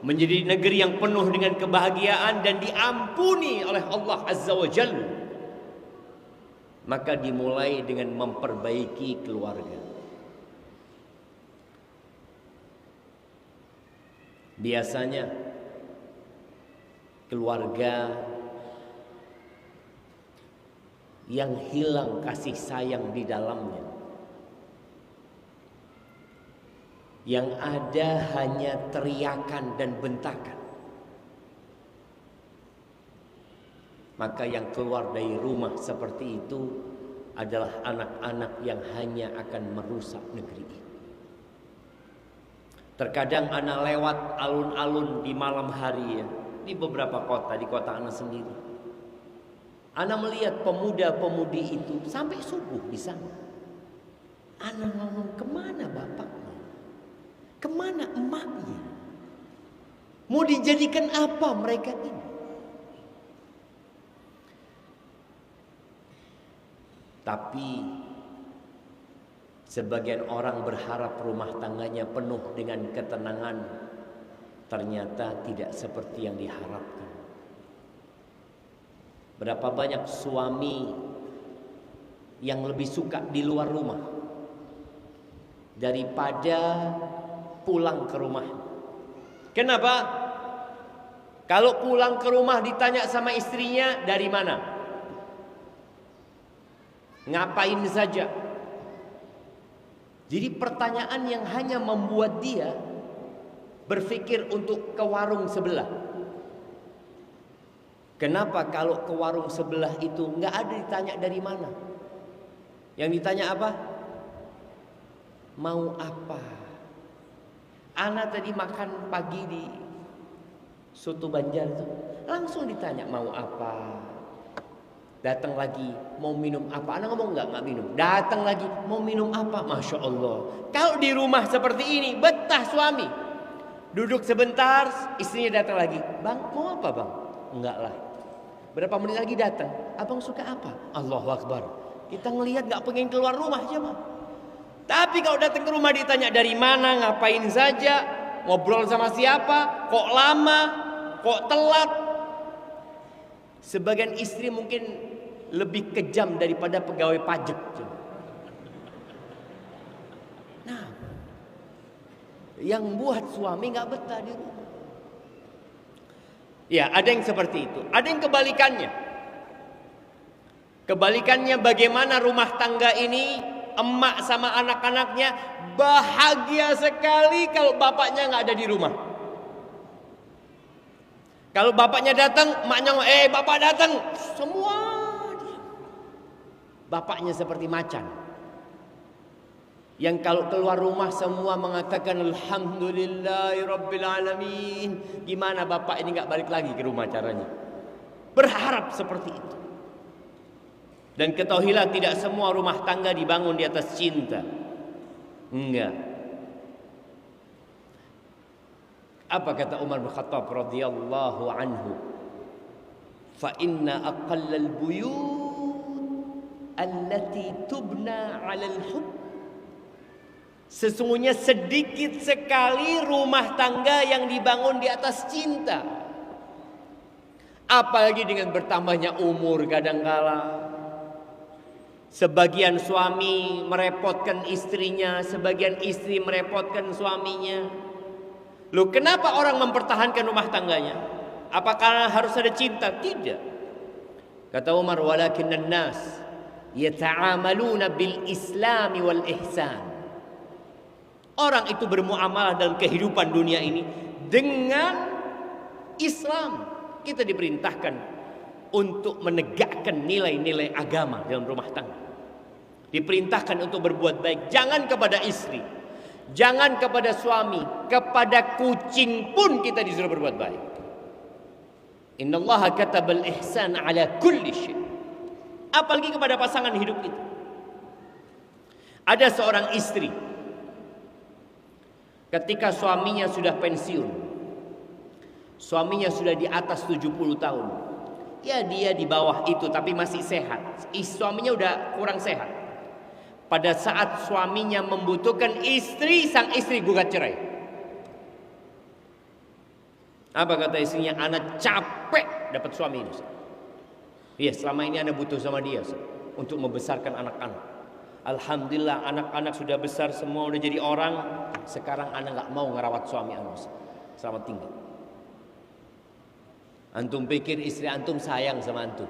menjadi negeri yang penuh dengan kebahagiaan dan diampuni oleh Allah Azza wa Jalla, maka dimulai dengan memperbaiki keluarga. Biasanya keluarga yang hilang kasih sayang di dalamnya, yang ada hanya teriakan dan bentakan, maka yang keluar dari rumah seperti itu adalah anak-anak yang hanya akan merusak negeri ini. Terkadang anak lewat alun-alun di malam hari ya, di beberapa kota, di kota anak sendiri. Anak melihat pemuda-pemudi itu sampai subuh di sana. Anak ngomong, kemana bapaknya? Kemana emaknya? Mau dijadikan apa mereka ini? Tapi sebagian orang berharap rumah tangganya penuh dengan ketenangan. Ternyata tidak seperti yang diharapkan. Berapa banyak suami yang lebih suka di luar rumah daripada pulang ke rumah. Kenapa? Kalau pulang ke rumah ditanya sama istrinya, dari mana? Ngapain saja? Jadi pertanyaan yang hanya membuat dia berpikir untuk ke warung sebelah. Kenapa kalau ke warung sebelah itu nggak ada ditanya dari mana? Yang ditanya apa? Mau apa? Ana tadi makan pagi di soto Banjar itu, langsung ditanya mau apa? Datang lagi mau minum apa? Ana ngomong nggak minum. Datang lagi mau minum apa? Masya Allah. Kalau di rumah seperti ini betah suami. Duduk sebentar, istrinya datang lagi. Bang mau apa bang? Enggak lah. Berapa menit lagi datang. Abang suka apa? Allahu Akbar. Kita ngelihat nggak pengen keluar rumah aja bang. Tapi kalau datang ke rumah ditanya dari mana, ngapain saja, ngobrol sama siapa, kok lama, kok telat. Sebagian istri mungkin lebih kejam daripada pegawai pajak. Nah, yang buat suami nggak betah di rumah. Ya, ada yang seperti itu. Ada yang kebalikannya. Kebalikannya bagaimana rumah tangga ini, emak sama anak-anaknya bahagia sekali kalau bapaknya nggak ada di rumah. Kalau bapaknya datang, emaknya ngomong, bapak datang, semua diam. Bapaknya seperti macan. Yang kalau keluar rumah semua mengatakan alhamdulillahirabbil alamin. Gimana bapak ini nggak balik lagi ke rumah caranya? Berharap seperti itu. Dan ketahuilah tidak semua rumah tangga dibangun di atas cinta. Enggak. Apa kata Umar bin Khattab radhiyallahu anhu? Fa inna aqallal buyut allati tubna 'alal hubb. Sesungguhnya sedikit sekali rumah tangga yang dibangun di atas cinta. Apalagi dengan bertambahnya umur kadangkala. Sebagian suami merepotkan istrinya, sebagian istri merepotkan suaminya. Loh, kenapa orang mempertahankan rumah tangganya? Apakah harus ada cinta? Tidak. Kata Umar, walakinnan nas yata'amaluna bil islami wal ihsan. Orang itu bermuamalah dalam kehidupan dunia ini dengan Islam. Kita diperintahkan untuk menegakkan nilai-nilai agama dalam rumah tangga. Diperintahkan untuk berbuat baik. Jangan kepada istri, jangan kepada suami, kepada kucing pun kita disuruh berbuat baik. Innallaha katabal ihsan ala kulli syai'. Apalagi kepada pasangan hidup kita. Ada seorang istri, ketika suaminya sudah pensiun, suaminya sudah di atas 70 tahun. Ya dia di bawah itu tapi masih sehat. Suaminya udah kurang sehat. Pada saat suaminya membutuhkan istri, sang istri gugat cerai. Apa kata istrinya? Anak capek dapat suami ini. Iya, selama ini anak butuh sama dia untuk membesarkan anak-anak. Alhamdulillah anak-anak sudah besar semua, udah jadi orang. Sekarang anak nggak mau ngerawat suami anak. Selamat tinggal. Antum pikir istri antum sayang sama antum?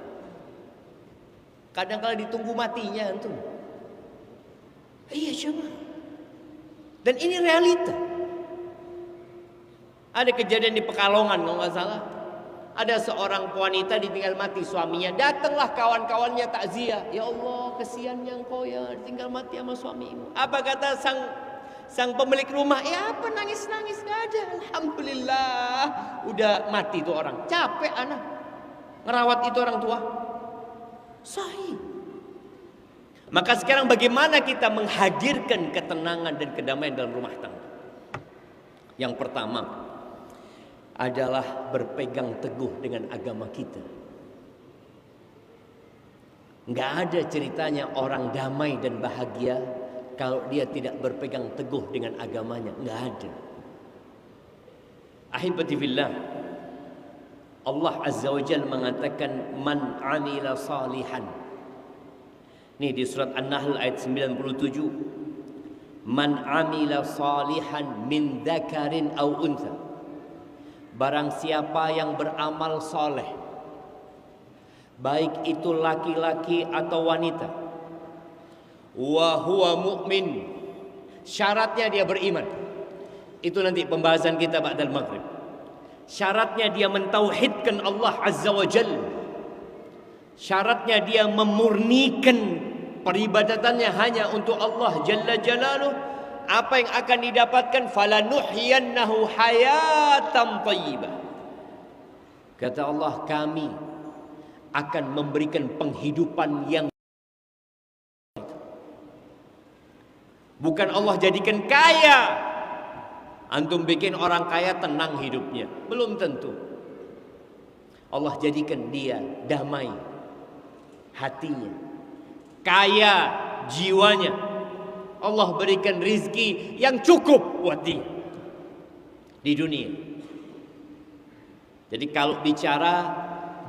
Kadang-kala ditunggu matinya antum. Iya coba. Dan ini realita. Ada kejadian di Pekalongan kalau nggak salah. Ada seorang wanita ditinggal mati suaminya. Datanglah kawan-kawannya takziah. Ya Allah, kesiannya engkau ya ditinggal mati sama suamimu. Apa kata sang pemilik rumah? Ya apa nangis-nangis, nggak ada. Alhamdulillah udah mati itu orang. Capek anak ngerawat itu orang tua. Sahih. Maka sekarang bagaimana kita menghadirkan ketenangan dan kedamaian dalam rumah tangga? Yang pertama adalah berpegang teguh dengan agama kita. Nggak ada ceritanya orang damai dan bahagia kalau dia tidak berpegang teguh dengan agamanya. Nggak ada. Ahibati fillah, Allah Azza wa Jalla mengatakan man amila salihan. Ini di surat An-Nahl ayat 97. Man amila salihan min dzakarin aw untha. Barang siapa yang beramal soleh, baik itu laki-laki atau wanita, wa huwa mu'min, syaratnya dia beriman. Itu nanti pembahasan kita ba'dal maghrib. Syaratnya dia mentauhidkan Allah Azza wa Jalla. Syaratnya dia memurnikan peribadatannya hanya untuk Allah Jalla Jalaluh. Apa yang akan didapatkan? Falanuhyiyannahu hayatan thayyibah. Kata Allah, kami akan memberikan penghidupan yang, bukan Allah jadikan kaya. Antum bikin orang kaya tenang hidupnya, belum tentu. Allah jadikan dia damai hatinya, kaya jiwanya. Allah berikan rizki yang cukup buat dia di dunia. Jadi kalau bicara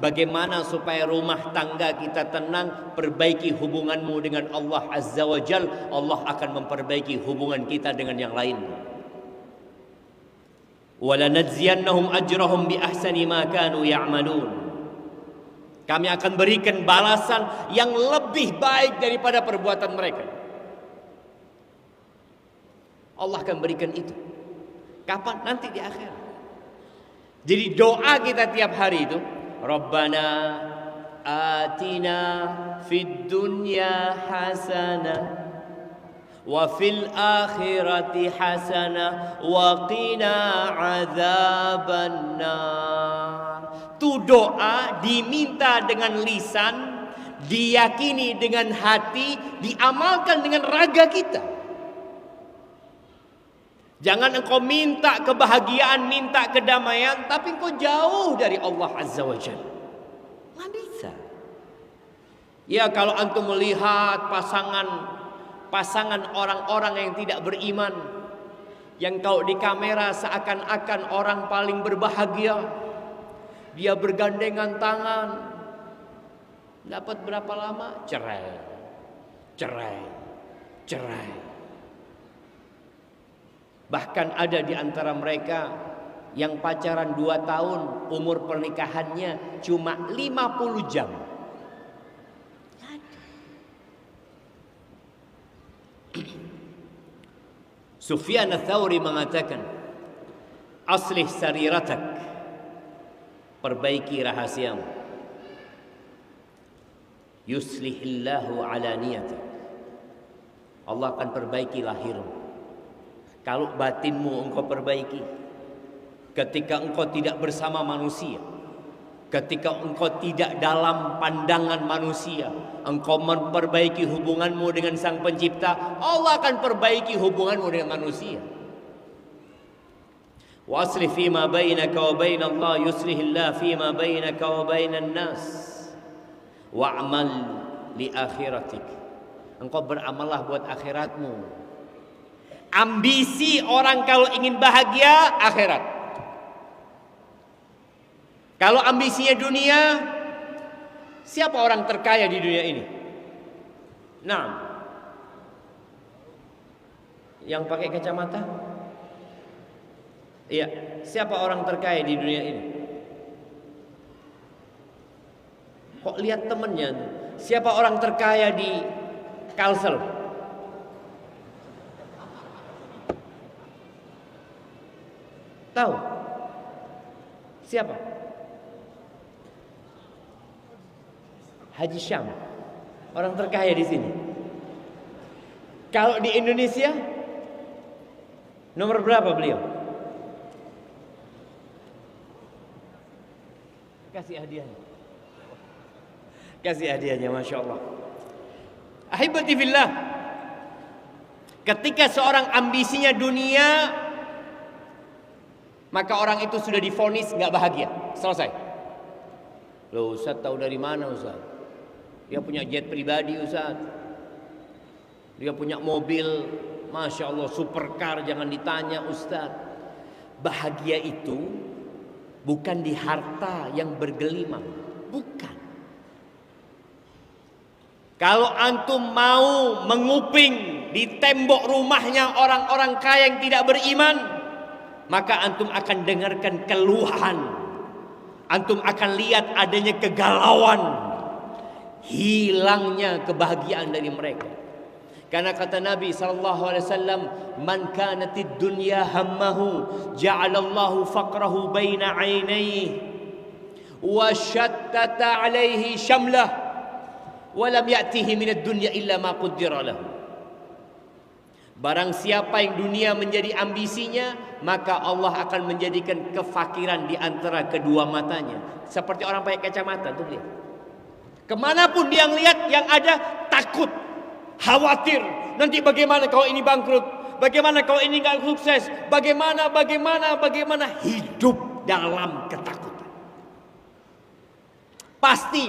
bagaimana supaya rumah tangga kita tenang, perbaiki hubunganmu dengan Allah Azza wa Jal, Allah akan memperbaiki hubungan kita dengan yang lain. Walanadziyannahum ajrahum bi ahsani ma kanu ya'malun. Kami akan berikan balasan yang lebih baik daripada perbuatan mereka. Allah akan berikan itu. Kapan? Nanti di akhirat. Jadi doa kita tiap hari itu, Rabbana atina fid dunya hasanah wa fil akhirati hasanah wa qina adzabannar. Itu doa diminta dengan lisan, diyakini dengan hati, diamalkan dengan raga kita. Jangan engkau minta kebahagiaan, minta kedamaian, tapi engkau jauh dari Allah Azza wa Jalla. Nggak bisa. Ya kalau antum melihat pasangan orang-orang yang tidak beriman, yang kalau di kamera seakan-akan orang paling berbahagia, dia bergandengan tangan, dapat berapa lama? Cerai. Bahkan ada di antara mereka yang pacaran 2 tahun, umur pernikahannya cuma 50 jam. Sufyan Ats-Tsauri mengatakan, aslih sariratak, perbaiki rahasiamu, yuslihillahu alaniyatak, Allah akan perbaiki lahirmu. Kalau batinmu engkau perbaiki, ketika engkau tidak bersama manusia, ketika engkau tidak dalam pandangan manusia, engkau memperbaiki hubunganmu dengan Sang Pencipta, Allah akan perbaiki hubunganmu dengan manusia. Wa aslih fima bainaka wa bain Allah yuslihillah fima bainaka wa bainan nas wa'mal li akhiratik. Engkau beramallah buat akhiratmu. Ambisi orang kalau ingin bahagia akhirat. Kalau ambisinya dunia, siapa orang terkaya di dunia ini? Nah, yang pakai kacamata? Iya, siapa orang terkaya di dunia ini? Kok lihat temennya? Siapa orang terkaya di Kalsel? Tahu? Siapa? Haji Syam, orang terkaya di sini. Kalau di Indonesia, nomor berapa beliau? Kasih hadiahnya. Kasih hadiahnya, Masya Allah. Ahibati fillah, ketika seorang ambisinya dunia, maka orang itu sudah divonis nggak bahagia. Selesai. Loh, Ustaz tahu dari mana Ustaz? Dia punya jet pribadi Ustaz. Dia punya mobil, Masya Allah, supercar, jangan ditanya Ustaz. Bahagia itu bukan di harta yang bergelimang. Bukan. Kalau antum mau menguping di tembok rumahnya orang-orang kaya yang tidak beriman, maka antum akan dengarkan keluhan. Antum akan lihat adanya kegalauan, hilangnya kebahagiaan dari mereka. Karena kata Nabi SAW, man kanatid dunya hammahu ja'alallahu faqrahu baina 'ainayhi wa syattata 'alaihi syamlah wa lam ya'tihi minad dunya illa ma qaddara lahu. Barang siapa yang dunia menjadi ambisinya, maka Allah akan menjadikan kefakiran di antara kedua matanya. Seperti orang pakai kacamata tuh lihat. Kemanapun dia lihat, yang ada takut, khawatir. Nanti bagaimana kalau ini bangkrut? Bagaimana kalau ini nggak sukses? Bagaimana hidup dalam ketakutan. Pasti.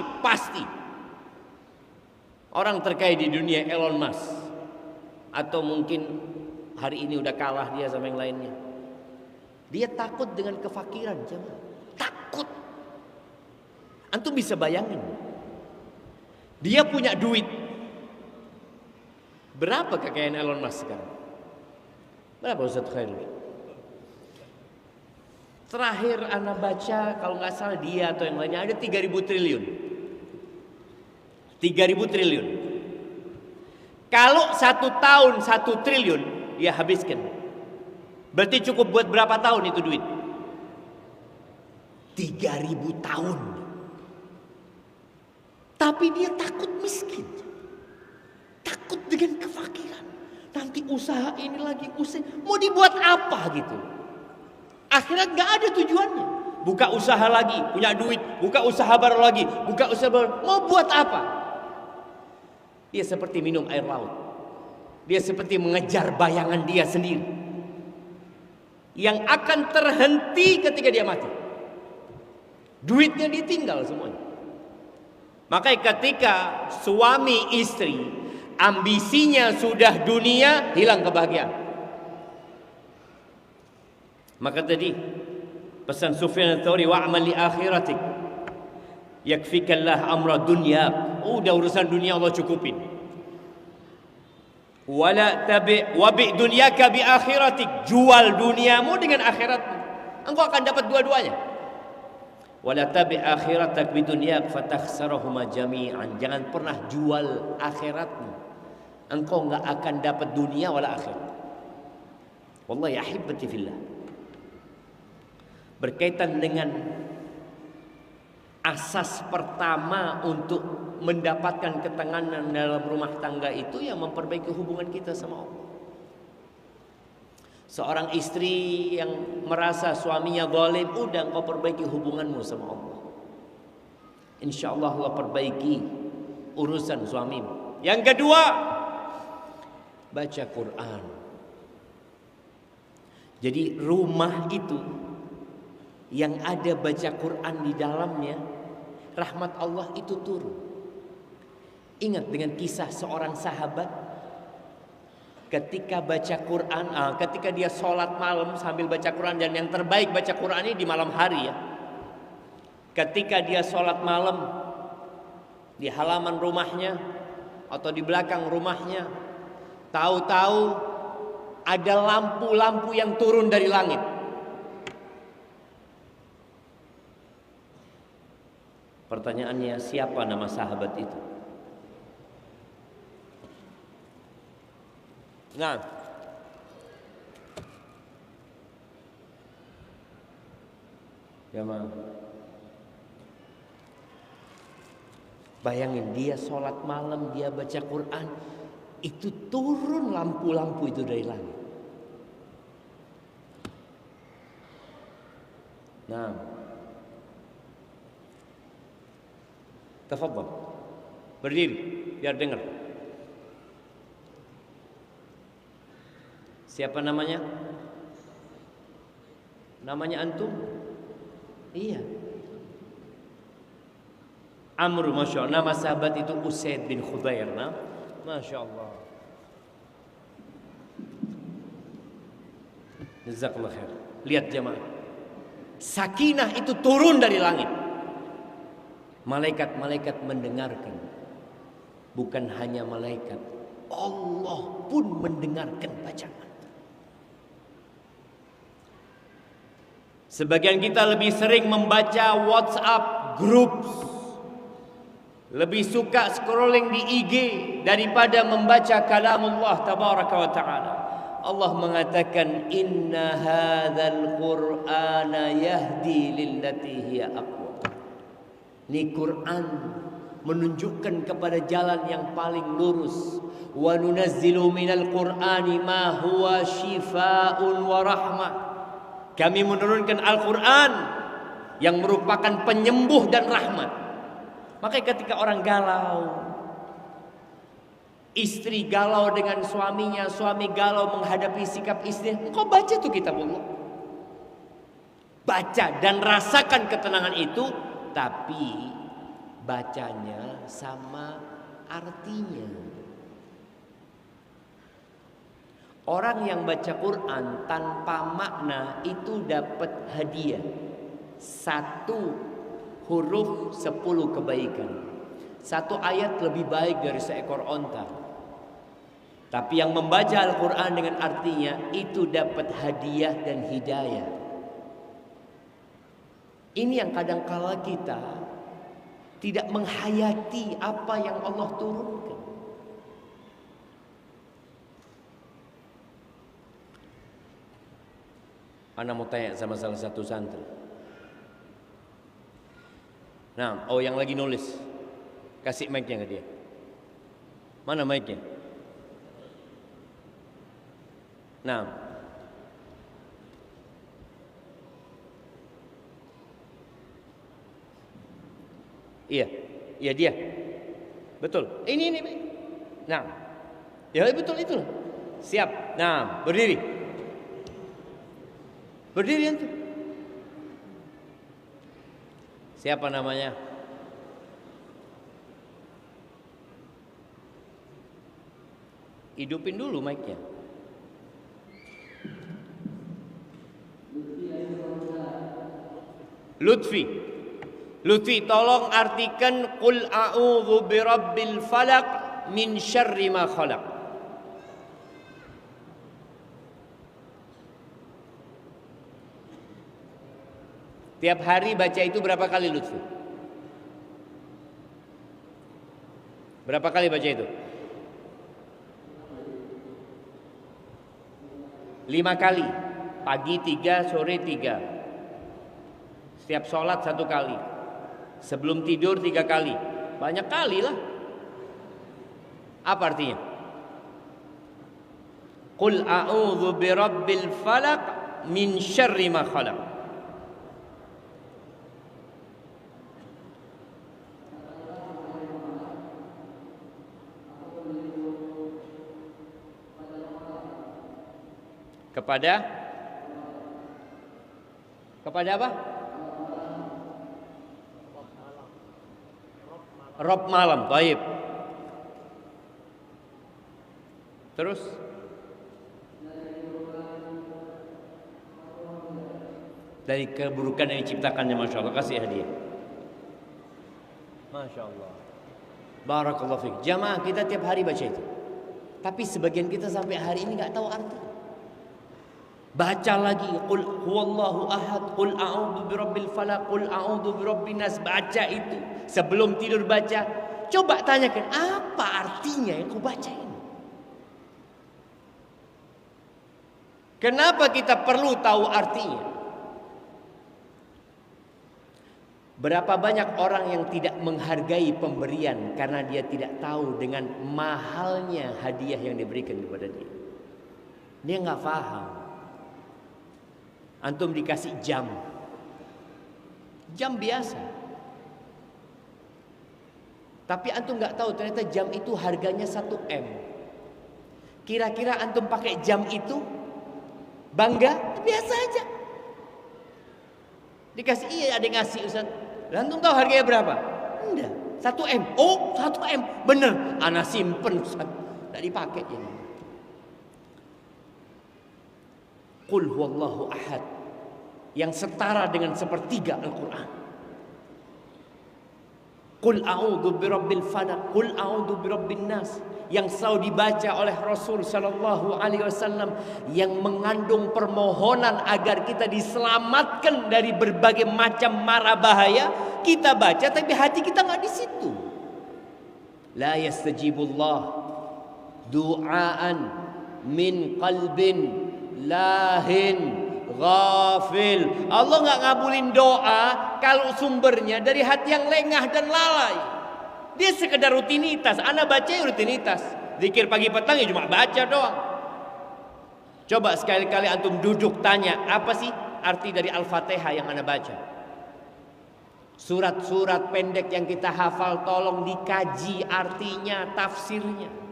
Orang terkaya di dunia Elon Musk, atau mungkin hari ini udah kalah dia sama yang lainnya. Dia takut dengan kefakiran, jemaah. Takut. Antum bisa bayangin. Dia punya duit. Berapa kekayaan Elon Musk sekarang? Berapa Ustaz Khairul? Terakhir anak baca, kalau nggak salah dia atau yang lainnya ada 3.000 triliun. 3.000 triliun. Kalau 1 tahun 1 triliun dia habiskan, berarti cukup buat berapa tahun itu duit? 3.000 tahun. Tapi dia takut miskin, takut dengan kefakiran. Nanti usaha ini lagi, mau dibuat apa gitu? Akhirat gak ada tujuannya. Buka usaha lagi, punya duit, buka usaha baru lagi, buka usaha baru. Mau buat apa? Dia seperti minum air laut. Dia seperti mengejar bayangan dia sendiri, yang akan terhenti ketika dia mati. Duitnya ditinggal semuanya. Makanya ketika suami istri ambisinya sudah dunia, hilang kebahagiaan. Maka tadi pesan Sufyan Ats-Tsauri, wa'mal li akhiratik yakfikallah amra dunya. Udah urusan dunia Allah cukupin. Wala tabi wabi dunyaka bi akhiratik. Jual duniamu dengan akhiratmu, engkau akan dapat dua-duanya. Wala tabi akhiratak bi dunyak fatakhsarahuma jami'an. Jangan pernah jual akhiratmu, engkau enggak akan dapat dunia wala akhirat. Wallahi ahibati fillah. Berkaitan dengan asas pertama untuk mendapatkan ketenangan dalam rumah tangga itu yang memperbaiki hubungan kita sama Allah. Seorang istri yang merasa suaminya zalim, udah engkau perbaiki hubunganmu sama Allah. Insya Allah Allah perbaiki urusan suamimu. Yang kedua, baca Quran. Jadi rumah itu yang ada baca Quran di dalamnya, rahmat Allah itu turun. Ingat dengan kisah seorang sahabat ketika baca Quran, ketika dia sholat malam sambil baca Quran, dan yang terbaik baca Quran ini di malam hari ya. ketika dia sholat malam di halaman rumahnya atau di belakang rumahnya, tahu-tahu ada lampu-lampu yang turun dari langit. Pertanyaannya, siapa nama sahabat itu? Nah, jamaah, bayangin dia sholat malam, dia baca Quran, itu turun lampu-lampu itu dari langit. Nah, tafadhal, berdiri biar dengar. Siapa namanya? Namanya antum? Iya. Amr, Masya Allah. Nama sahabat itu Usaid bin Khudair. Nah, Masya Allah. Jazakallah khair. Lihat jemaah, sakinah itu turun dari langit. Malaikat-malaikat mendengarkan. Bukan hanya malaikat, Allah pun mendengarkan bacaan. Sebagian kita lebih sering membaca WhatsApp group, lebih suka scrolling di IG daripada membaca kalamullah tabaraka wa ta'ala. Allah mengatakan, inna hadzal qur'ana yahdi lillati hiya aqwam. Ini Quran menunjukkan kepada jalan yang paling lurus. Wa nunazzilu minal qur'ani ma huwa shifaa'un wa rahmah. Kami menurunkan Al-Quran yang merupakan penyembuh dan rahmat. Makanya ketika orang galau, istri galau dengan suaminya, suami galau menghadapi sikap istri, engkau baca tuh kitab Allah. Baca dan rasakan ketenangan itu, tapi bacanya sama artinya. Orang yang baca Quran tanpa makna itu dapat hadiah. 1 huruf 10 kebaikan. 1 ayat lebih baik dari seekor onta. Tapi yang membaca Al-Quran dengan artinya itu dapat hadiah dan hidayah. Ini yang kadang-kala kita tidak menghayati apa yang Allah turunkan. Ana mau tanya sama salah satu santri. Nah, yang lagi nulis, kasih mic-nya ke dia. Mana mic-nya? Nah, iya dia, betul. Ini. Nah, ya betul itu. Siap. Nah, berdiri. Berdiri antum. Siapa namanya? Hidupin dulu mic-nya. Lutfi, tolong artikan qul a'udzu birabbil falaq min syarri ma khalaq. Tiap hari baca itu berapa kali, Lutfi? Berapa kali baca itu? 5 kali. Pagi 3, sore 3. Setiap sholat 1 kali. Sebelum tidur 3 kali. Banyak kali lah. Apa artinya? Qul a'udzu birabbil falaq min syarri ma khalaq. Kepada apa? Rob malam, baik. Terus dari keburukan yang diciptakannya, Masya Allah, kasih hadiah. Masya Allah. Barakallahu fiik. Jamaah kita tiap hari baca itu. Tapi sebagian kita sampai hari ini nggak tahu arti. Baca lagi, qul huwallahu ahad, qul a'udzu birabbil falaq, qul a'udzu birabbin nas. Baca itu sebelum tidur baca. Coba tanyakan, apa artinya yang kau baca ini? Kenapa kita perlu tahu artinya? Berapa banyak orang yang tidak menghargai pemberian karena dia tidak tahu dengan mahalnya hadiah yang diberikan kepada dia. Dia nggak paham. Antum dikasih jam biasa, tapi antum nggak tahu ternyata jam itu harganya 1 M. Kira-kira antum pakai jam itu bangga? Biasa aja. Dikasih, iya ada yang ngasih Ustaz. Antum tahu harganya berapa? Enggak, 1 M. Oh 1 M, bener. Ana simpen Ustaz, nggak dipakai ini. Qul huwallahu ahad, yang setara dengan sepertiga Al-Quran. Qul a'udzu birabbil falaq, qul a'udzu birabbin nas, yang selalu dibaca oleh Rasul sallallahu alaihi wasallam, yang mengandung permohonan agar kita diselamatkan dari berbagai macam mara bahaya. Kita baca tapi hati kita nggak di situ. La yastajibullah du'aan min qalbin lahin ghafil. Allah nggak ngabulin doa kalau sumbernya dari hati yang lengah dan lalai. Dia sekedar rutinitas. Ana baca rutinitas. Zikir pagi petang ya cuma baca doang. Coba sekali-kali antum duduk tanya, apa sih arti dari Al-Fatihah yang ana baca? Surat-surat pendek yang kita hafal tolong dikaji artinya, tafsirnya.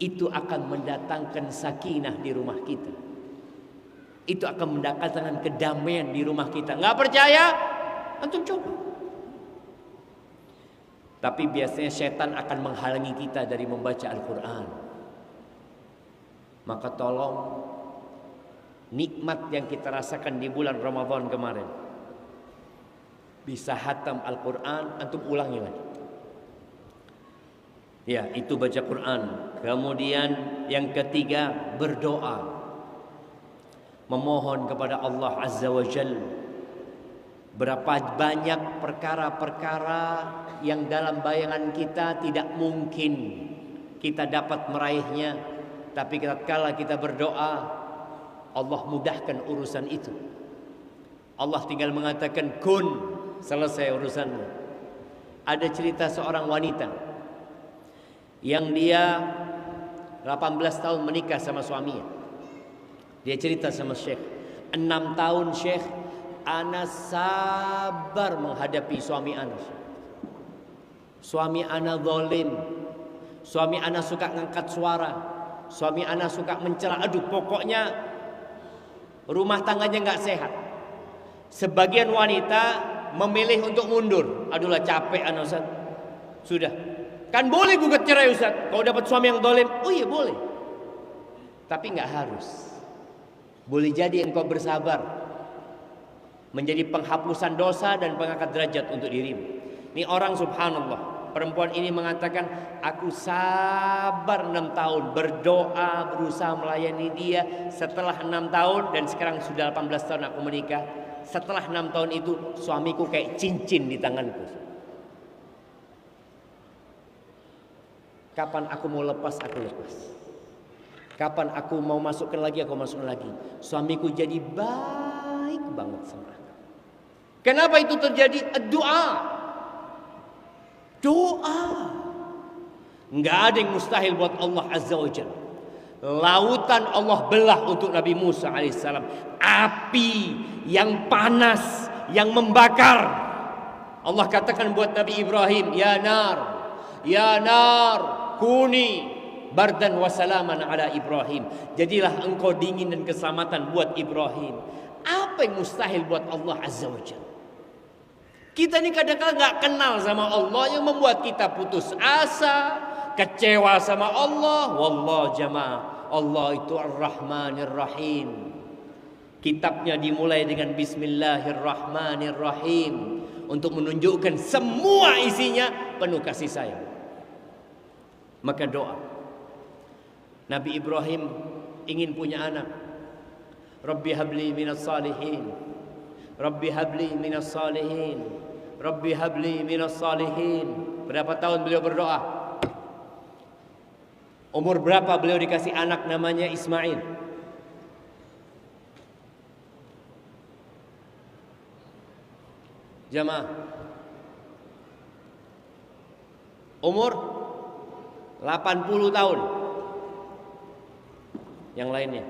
Itu akan mendatangkan sakinah di rumah kita. Itu akan mendatangkan kedamaian di rumah kita. Nggak percaya? Antum coba. Tapi biasanya setan akan menghalangi kita dari membaca Al-Quran. Maka tolong, nikmat yang kita rasakan di bulan Ramadan kemarin, bisa hatam Al-Quran, antum ulangi lagi. Ya, itu baca Quran. Kemudian yang ketiga, berdoa. Memohon kepada Allah Azza wa Jalla. Berapa banyak perkara-perkara yang dalam bayangan kita tidak mungkin kita dapat meraihnya, tapi tatkala kita berdoa, Allah mudahkan urusan itu. Allah tinggal mengatakan kun, selesai urusanmu. Ada cerita seorang wanita yang dia 18 tahun menikah sama suaminya. Dia cerita sama Syekh, 6 tahun Syekh, ana sabar menghadapi suami ana. Suami ana zalim, suami ana suka ngangkat suara, suami ana suka mencela. Aduh, pokoknya rumah tangganya nggak sehat. Sebagian wanita memilih untuk mundur. Aduhlah capek ana Ustaz. Sudah, kan boleh gugat cerai Ustaz kalau dapat suami yang zalim. Oh iya boleh, tapi nggak harus. Boleh jadi engkau bersabar menjadi penghapusan dosa dan pengangkat derajat untuk dirimu. Ini orang subhanallah, perempuan ini mengatakan, aku sabar 6 tahun berdoa, berusaha melayani dia. Setelah 6 tahun, dan sekarang sudah 18 tahun aku menikah, setelah 6 tahun itu suamiku kayak cincin di tanganku. Kapan aku mau lepas, aku lepas. Kapan aku mau masukkan lagi, aku masukkan lagi. Suamiku jadi baik banget sama aku. Kenapa itu terjadi? Doa. Doa. Enggak ada yang mustahil buat Allah Azza wa Jalla. Lautan Allah belah untuk Nabi Musa alaihissalam. Api yang panas, yang membakar. Allah katakan buat Nabi Ibrahim, ya nar, kuni bardan wa salaman ala Ibrahim. Jadilah engkau dingin dan keselamatan buat Ibrahim. Apa yang mustahil buat Allah Azza wa Jalla? Kita ini kadang-kadang gak kenal sama Allah, yang membuat kita putus asa, kecewa sama Allah. Wallah jamaah, Allah itu Ar-Rahmanir Rahim. Kitabnya dimulai dengan Bismillahirrahmanirrahim. untuk menunjukkan semua isinya penuh kasih sayang. Maka doa. Nabi Ibrahim ingin punya anak. Rabbi habli minas salihin. Rabbi habli minas salihin. Rabbi habli minas salihin. Berapa tahun beliau berdoa? Umur berapa beliau dikasih anak namanya Ismail? Jamaah, umur 80 tahun. Yang lainnya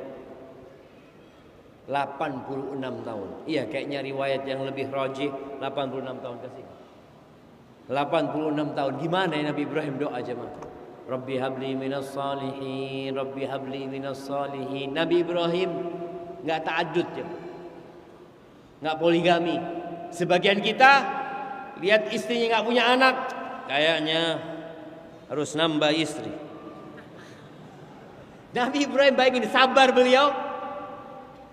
86 tahun. Iya, kayaknya riwayat yang lebih rajih 86 tahun kasih. 86 tahun. Gimana ya Nabi Ibrahim doa jemaah? Rabbi habli minas salihin, Rabbi habli minas salihin. Nabi Ibrahim enggak ta'addud ya. Enggak poligami. Sebagian kita lihat istrinya enggak punya anak, kayaknya harus nambah istri. Nabi Ibrahim bayangin sabar beliau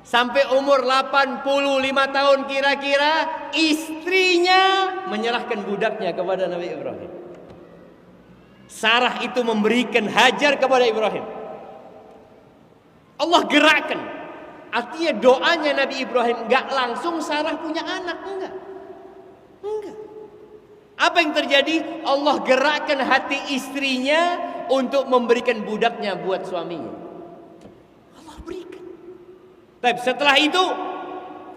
sampai umur 85 tahun kira-kira, istrinya menyerahkan budaknya kepada Nabi Ibrahim. Sarah itu memberikan Hajar kepada Ibrahim. Allah gerakkan. Artinya doanya Nabi Ibrahim enggak langsung Sarah punya anak, enggak. Apa yang terjadi? Allah gerakkan hati istrinya untuk memberikan budaknya buat suaminya. Allah berikan. Tapi setelah itu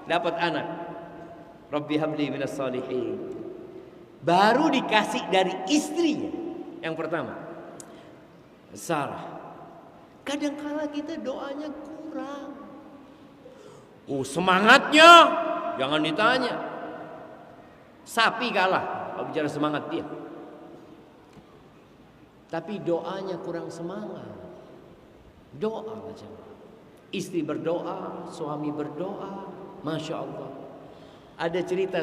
dapat anak. Rabbi habli minas salihin. Baru dikasih dari istrinya yang pertama, Sarah. Kadang-kala kita doanya kurang. Semangatnya jangan ditanya. Sapi kalah kalau bicara semangat dia. Tapi doanya kurang semangat. Doa aja. Istri berdoa, suami berdoa, Masya Allah. Ada cerita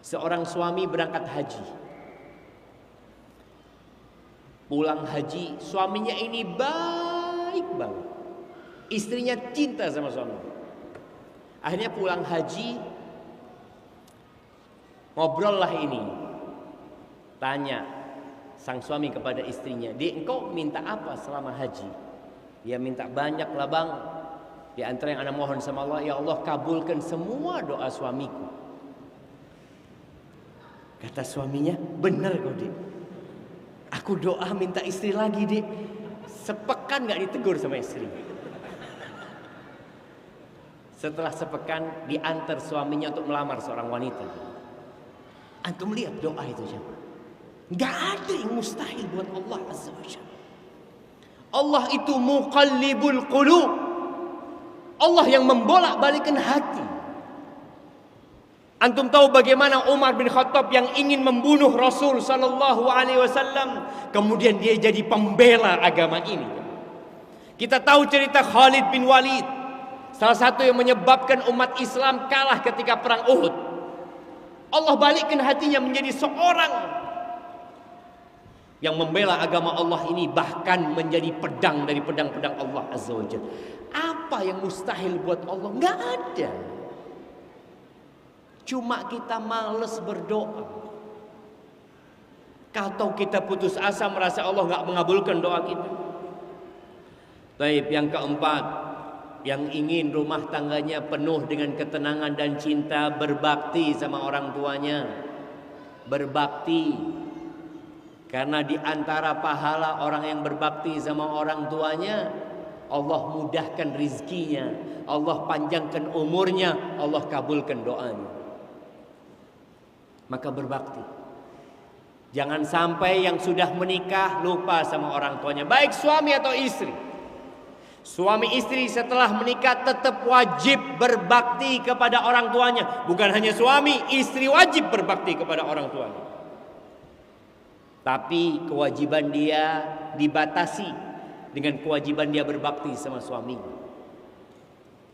seorang suami berangkat haji. Pulang haji, suaminya ini baik banget. Istrinya cinta sama suami. Akhirnya pulang haji, ngobrol lah ini. Tanya sang suami kepada istrinya, "Dek, engkau minta apa selama haji?" Dia minta banyak lah bang. Di antara yang ana mohon sama Allah, ya Allah kabulkan semua doa suamiku. Kata suaminya, "Benar kau dek. Aku doa minta istri lagi dek." Sepekan gak ditegur sama istri. Setelah sepekan diantar suaminya untuk melamar seorang wanita. Antum lihat doa itu siapa? Gak ada yang mustahil buat Allah Azza wa Jalla. Allah itu muqallibul qulub. Allah yang membolak-balikan hati. Antum tahu bagaimana Umar bin Khattab yang ingin membunuh Rasul sallallahu alaihi wasallam, kemudian dia jadi pembela agama ini. Kita tahu cerita Khalid bin Walid, salah satu yang menyebabkan umat Islam kalah ketika perang Uhud. Allah balikkan hatinya menjadi seorang yang membela agama Allah ini, bahkan menjadi pedang dari pedang-pedang Allah Azza wa Jalla. Apa yang mustahil buat Allah? Enggak ada. Cuma kita malas berdoa. Atau kita putus asa merasa Allah enggak mengabulkan doa kita. Baik, yang keempat, yang ingin rumah tangganya penuh dengan ketenangan dan cinta, berbakti sama orang tuanya. Berbakti. Karena di antara pahala orang yang berbakti sama orang tuanya, Allah mudahkan rizkinya, Allah panjangkan umurnya, Allah kabulkan doanya. Maka berbakti. Jangan sampai yang sudah menikah lupa sama orang tuanya, baik suami atau istri. Suami istri setelah menikah tetap wajib berbakti kepada orang tuanya. Bukan hanya suami, istri wajib berbakti kepada orang tuanya. Tapi kewajiban dia dibatasi dengan kewajiban dia berbakti sama suaminya.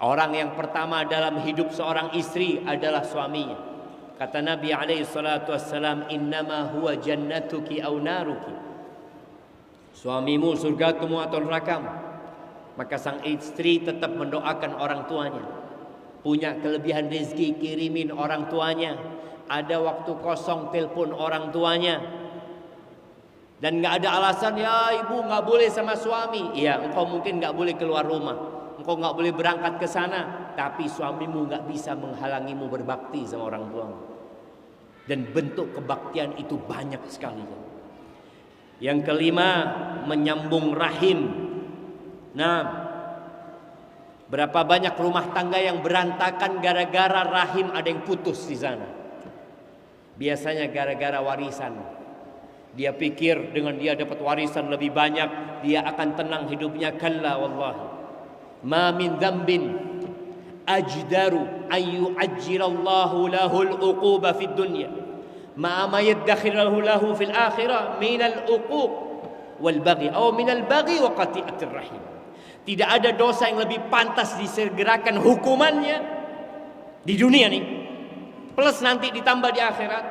Orang yang pertama dalam hidup seorang istri adalah suaminya. Kata Nabi alaihi salatu wassalam, "Innama huwa jannatuki aw naruki." Suamimu surgamu atau nerakamu. Maka sang istri tetap mendoakan orang tuanya. punya kelebihan rezeki, kirimin orang tuanya. Ada waktu kosong, telepon orang tuanya. Dan nggak ada alasan, ya ibu nggak boleh sama suami. Iya, engkau mungkin nggak boleh keluar rumah, engkau nggak boleh berangkat ke sana, tapi suamimu nggak bisa menghalangimu berbakti sama orang tuamu. Dan bentuk kebaktian itu banyak sekali. Yang kelima, menyambung rahim. Nah, berapa banyak rumah tangga yang berantakan gara-gara rahim ada yang putus di sana. Biasanya gara-gara warisan. Dia pikir dengan dia dapat warisan lebih banyak, dia akan tenang hidupnya. Kalla wallahi. Ma min dzambin ajdaru an yu'ajjilallahu lahul uquba fid dunya ma yaddakhiruhu lahu fil akhirah min al uquq wal baghi atau min al baghi wa qati'atir rahim. Tidak ada dosa yang lebih pantas disegerakan hukumannya di dunia nih, plus nanti ditambah di akhirat,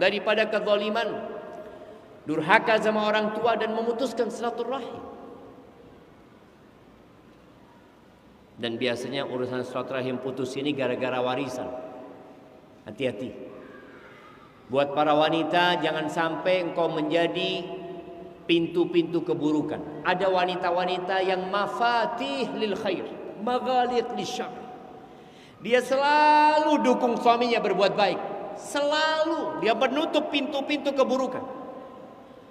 daripada kezaliman, durhaka sama orang tua dan memutuskan silaturahim. Dan biasanya urusan silaturahim putus ini gara-gara warisan. Hati-hati. Buat para wanita, jangan sampai engkau menjadi pintu-pintu keburukan. Ada wanita-wanita yang mafatih lil khair, maghaliq lisyarr. Dia selalu dukung suaminya berbuat baik. Selalu dia menutup pintu-pintu keburukan.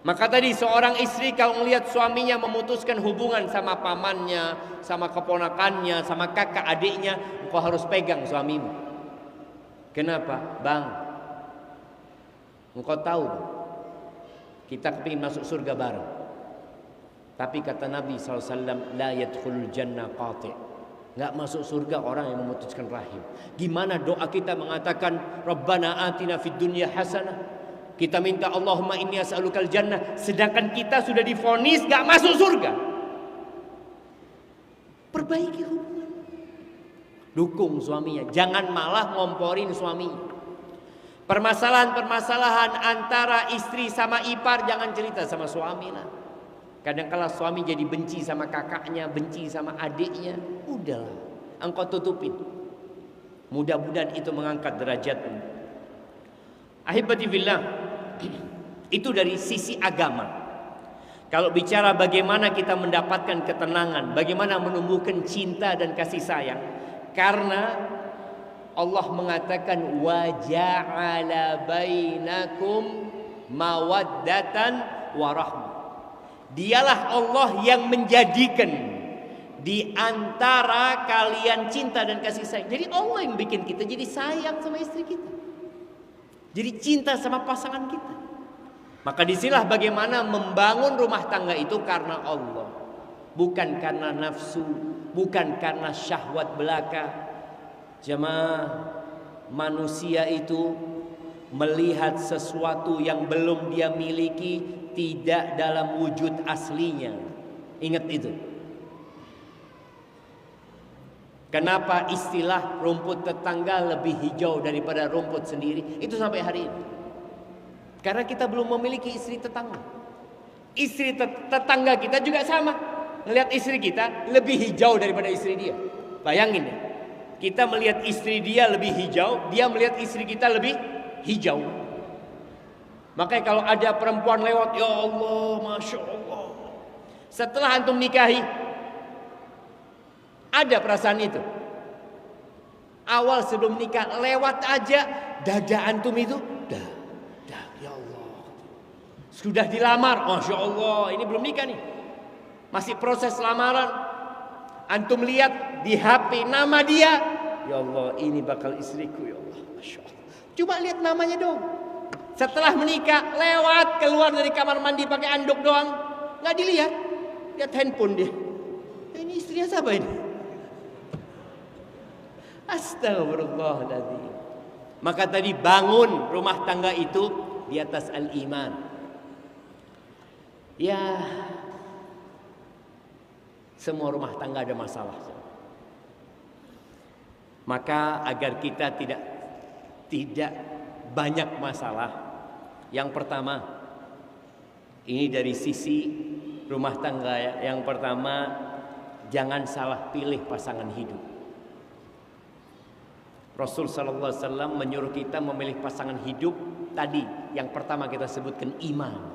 Maka tadi seorang istri kalau melihat suaminya memutuskan hubungan sama pamannya, sama keponakannya, sama kakak adiknya, engkau harus pegang suamimu. Kenapa? Bang, engkau tahu kita kepingin masuk surga bareng. Tapi kata Nabi SAW, la yadkhulul jannah qati'. Nggak masuk surga orang yang memutuskan rahim. Gimana doa kita mengatakan Rabbana atina fid dunya hasanah. Kita minta Allahumma inni as'alukal jannah, sedangkan kita sudah divonis gak masuk surga. Perbaiki hubungan. Dukung suaminya, jangan malah ngomporin suaminya. Permasalahan-permasalahan antara istri sama ipar jangan cerita sama suami lah. Kadang-kala suami jadi benci sama kakaknya, benci sama adiknya. Udahlah, engkau tutupin. Mudah-mudahan itu mengangkat derajatmu. Ahibati fillah, itu dari sisi agama. Kalau bicara bagaimana kita mendapatkan ketenangan, bagaimana menumbuhkan cinta dan kasih sayang, karena Allah mengatakan wa ja'ala bainakum mawaddatan wa rahmah. Dialah Allah yang menjadikan di antara kalian cinta dan kasih sayang. Jadi Allah yang bikin kita jadi sayang sama istri kita, jadi cinta sama pasangan kita. Maka disinilah bagaimana membangun rumah tangga itu karena Allah, bukan karena nafsu, bukan karena syahwat belaka. Jemaah, manusia itu melihat sesuatu yang belum dia miliki tidak dalam wujud aslinya. Ingat itu. Kenapa istilah rumput tetangga lebih hijau daripada rumput sendiri? Itu sampai hari ini. Karena kita belum memiliki istri tetangga. Istri tetangga kita juga sama. Melihat istri kita lebih hijau daripada istri dia. Bayangin ya. Kita melihat istri dia lebih hijau, dia melihat istri kita lebih hijau. Makanya kalau ada perempuan lewat, ya Allah, Masya Allah. Setelah antum nikahi, ada perasaan itu. Awal sebelum nikah, lewat aja, dada antum itu, dah, ya Allah. Sudah dilamar, Masya Allah, ini belum nikah nih. Masih proses lamaran. Antum lihat di HP nama dia, ya Allah, ini bakal istriku, ya Allah, Masya Allah. Coba lihat namanya dong. Setelah menikah, lewat keluar dari kamar mandi pakai anduk doang, nggak dilihat, lihat handphone dia. Ini istrinya siapa ini? Astagfirullahaladzim. Maka tadi bangun rumah tangga itu di atas al-iman. Ya, semua rumah tangga ada masalah. Maka agar kita tidak banyak masalah, yang pertama, ini dari sisi rumah tangga ya. Yang pertama, jangan salah pilih pasangan hidup. Rasul sallallahu alaihi wasallam menyuruh kita memilih pasangan hidup tadi yang pertama kita sebutkan iman.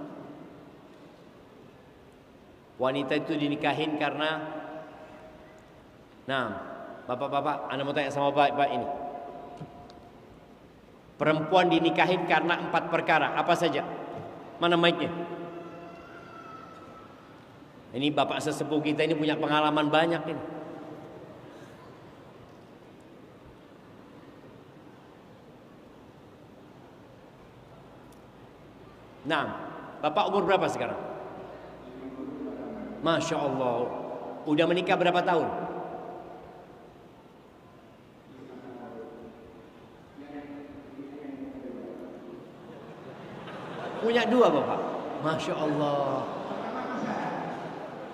Wanita itu dinikahin karena bapak-bapak, Anda mau tanya sama bapak ini. Perempuan dinikahin karena 4 perkara, apa saja? Mana mic-nya? Ini bapak sesepuh kita ini punya pengalaman banyak ini. Bapak umur berapa sekarang? Masya Allah. Udah menikah berapa tahun? Punya 2 bapak. Masya Allah.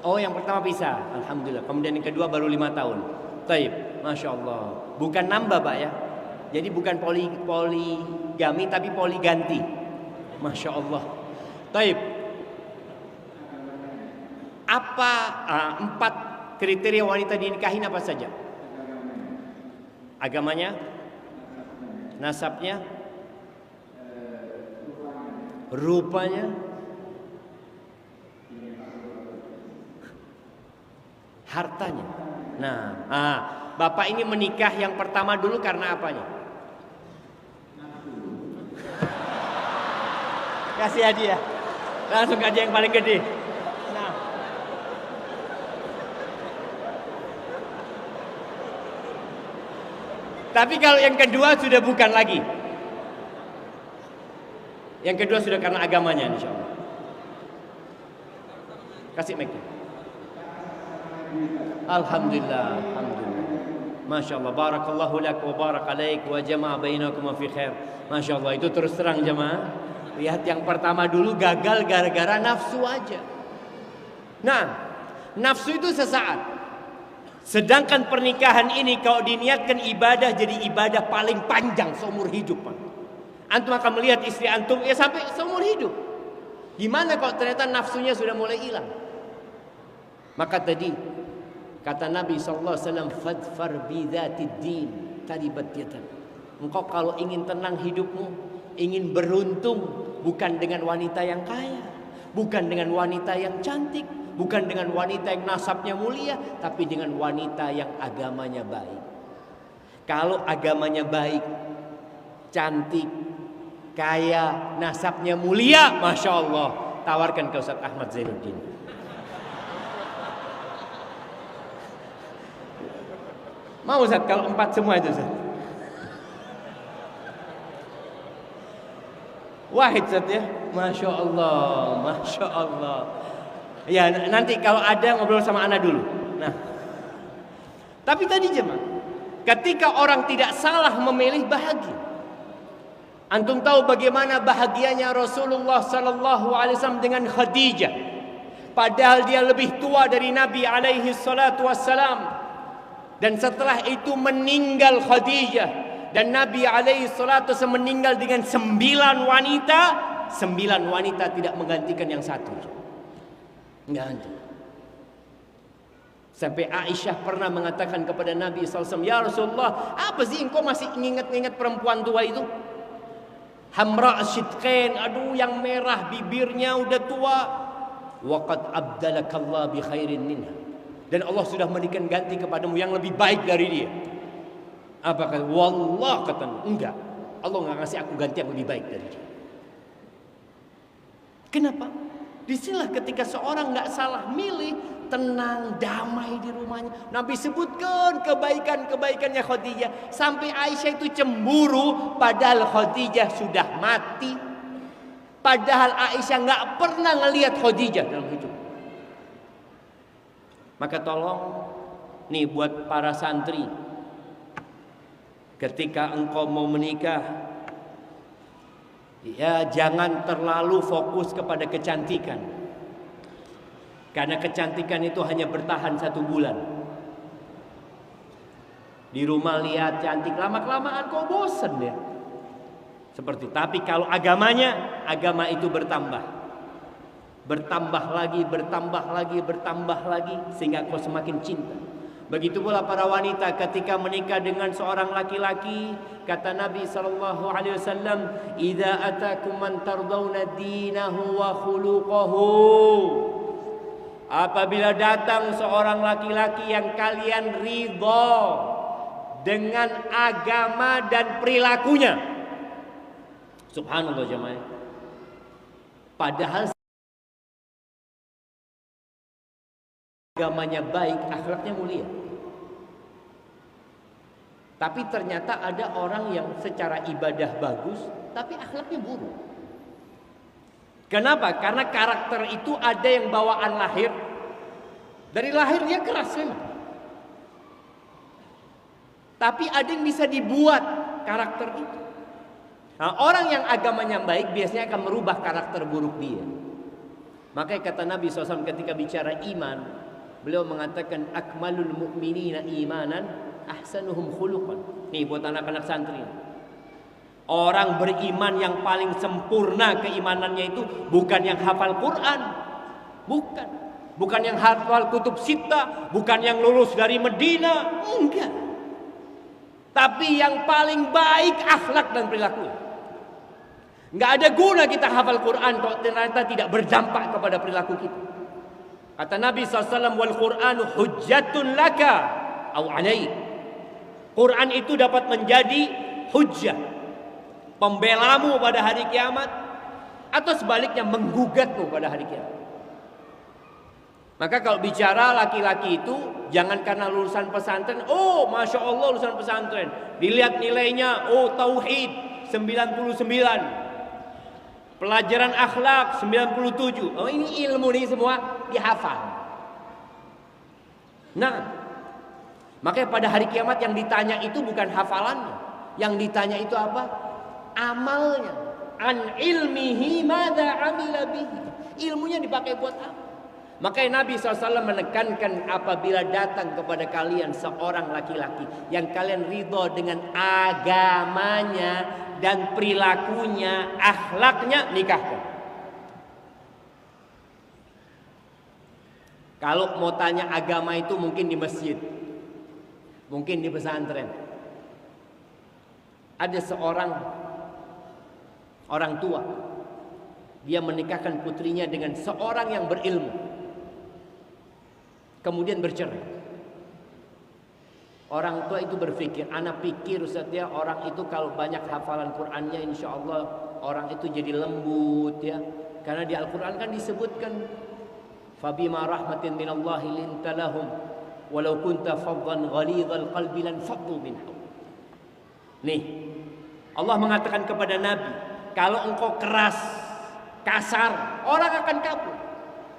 Oh, yang pertama pisah, alhamdulillah. Kemudian yang kedua baru 5 tahun. Taib, Masya Allah. Bukan nambah pak ya. Jadi bukan poligami tapi poliganti. Masya Allah. Taib. Apa 4 kriteria wanita dinikahin apa saja? Agamanya, nasabnya, rupanya, hartanya. Bapak ini menikah yang pertama dulu karena apanya? Kasih hadiah. Langsung hadiah yang paling gede. Tapi kalau yang kedua sudah bukan lagi. Yang kedua sudah karena agamanya, insya Allah. Kasih mic. Alhamdulillah, alhamdulillah. Masya Allah, barakallahu lak wa barak alaik wa jama'a bainakum fi khair. Masya Allah, itu terus terang jemaah. Lihat yang pertama dulu gagal gara-gara nafsu aja. Nafsu itu sesaat. Sedangkan pernikahan ini kalau diniatkan ibadah jadi ibadah paling panjang seumur hidup. Antum akan melihat istri antum ya sampai seumur hidup. Gimana kalau ternyata nafsunya sudah mulai hilang? Maka tadi kata Nabi SAW, fadfar bidzatid din taribat yadak. Engkau kalau ingin tenang hidupmu, ingin beruntung, bukan dengan wanita yang kaya, bukan dengan wanita yang cantik, bukan dengan wanita yang nasabnya mulia, tapi dengan wanita yang agamanya baik. Kalau agamanya baik, cantik, kaya, nasabnya mulia, Masya Allah, tawarkan ke Ustaz Ahmad Zainuddin. Mau Ustaz kalau 4 semua itu Ustaz? Wahid Ustaz ya. Masya Allah, Masya Allah. Ya nanti kalau ada ngobrol sama Ana dulu. Tapi tadi jemaah, ketika orang tidak salah memilih bahagia. Antum tahu bagaimana bahagianya Rasulullah sallallahu alaihi wasallam dengan Khadijah. Padahal dia lebih tua dari Nabi alaihi salatu wassalam. Dan setelah itu meninggal Khadijah, dan Nabi alaihi salatu wasallam meninggal dengan 9 wanita. 9 wanita tidak menggantikan yang satu. Enggak ada. Sampai Aisyah pernah mengatakan kepada Nabi SAW, ya Rasulullah, apa sih engkau masih ingat-ingat perempuan tua itu? Hamra asyidqain, aduh yang merah bibirnya udah tua. Waqad abdalakallah bi khairin minha. Dan Allah sudah memberikan ganti kepadamu yang lebih baik dari dia. Apa kata? Wallah kata, enggak. Allah enggak ngasih aku ganti yang lebih baik dari dia. Kenapa? Disinilah ketika seorang enggak salah milih, tenang, damai di rumahnya. Nabi sebutkan kebaikan-kebaikannya Khadijah. Sampai Aisyah itu cemburu, padahal Khadijah sudah mati. Padahal Aisyah enggak pernah ngelihat Khadijah dalam hidup. Maka tolong nih buat para santri, ketika engkau mau menikah, ya jangan terlalu fokus kepada kecantikan. Karena kecantikan itu hanya bertahan 1 bulan. Di rumah lihat cantik, lama-kelamaan kau bosen ya. Tapi kalau agamanya, agama itu bertambah. Bertambah lagi, sehingga kau semakin cinta. Begitu pula para wanita ketika menikah dengan seorang laki-laki, kata Nabi sallallahu alaihi wasallam, "Idza atakum man tardawna dinahu wa khuluquhu." Apabila datang seorang laki-laki yang kalian ridha dengan agama dan perilakunya. Subhanallah jemaah. Padahal agamanya baik, akhlaknya mulia. Tapi ternyata ada orang yang secara ibadah bagus, tapi akhlaknya buruk. Kenapa? Karena karakter itu ada yang bawaan lahir. Dari lahir dia keras memang. Tapi ada yang bisa dibuat karakter itu. Nah, orang yang agamanya baik biasanya akan merubah karakter buruk dia. Makanya kata Nabi SAW ketika bicara iman, beliau mengatakan akmalul mu'minina imanan ahsanuhum khuluqan. Nih buat anak-anak santri. Orang beriman yang paling sempurna keimanannya itu bukan yang hafal Quran. Bukan yang hafal kutub sittah, bukan yang lulus dari Medina, enggak. Tapi yang paling baik akhlak dan perilaku. Enggak ada guna kita hafal Quran kalau ternyata tidak berdampak kepada perilaku kita. Kata Nabi SAW, wal Qur'anu hujjatun laka au alaik. Quran itu dapat menjadi hujjah, pembelamu pada hari kiamat, atau sebaliknya menggugatmu pada hari kiamat. Maka kalau bicara laki-laki itu, jangan karena lulusan pesantren, oh Masya Allah lulusan pesantren, dilihat nilainya, oh tauhid 99, pelajaran akhlak 97. Oh ini ilmu nih semua dihafal. Nah, makanya pada hari kiamat yang ditanya itu bukan hafalannya. Yang ditanya itu apa? Amalnya. An ilmihi madza amila bihi. Ilmunya dipakai buat apa? Makanya Nabi SAW menekankan apabila datang kepada kalian seorang laki-laki yang kalian ridho dengan agamanya dan perilakunya, akhlaknya, nikahkan. Kalau mau tanya agama itu mungkin di masjid, mungkin di pesantren. Ada seorang orang tua, dia menikahkan putrinya dengan seorang yang berilmu, kemudian bercerai. Orang tua itu berpikir, anak pikir Ustaz ya, orang itu kalau banyak hafalan Qur'annya insya Allah orang itu jadi lembut ya. Karena di Al-Quran kan disebutkan, fabima rahmatin minallahi linta lahum walau kunta faddan ghalidhal qalbi lan faddu min hawlik. Nih, Allah mengatakan kepada Nabi, kalau engkau keras, kasar, orang akan kabur.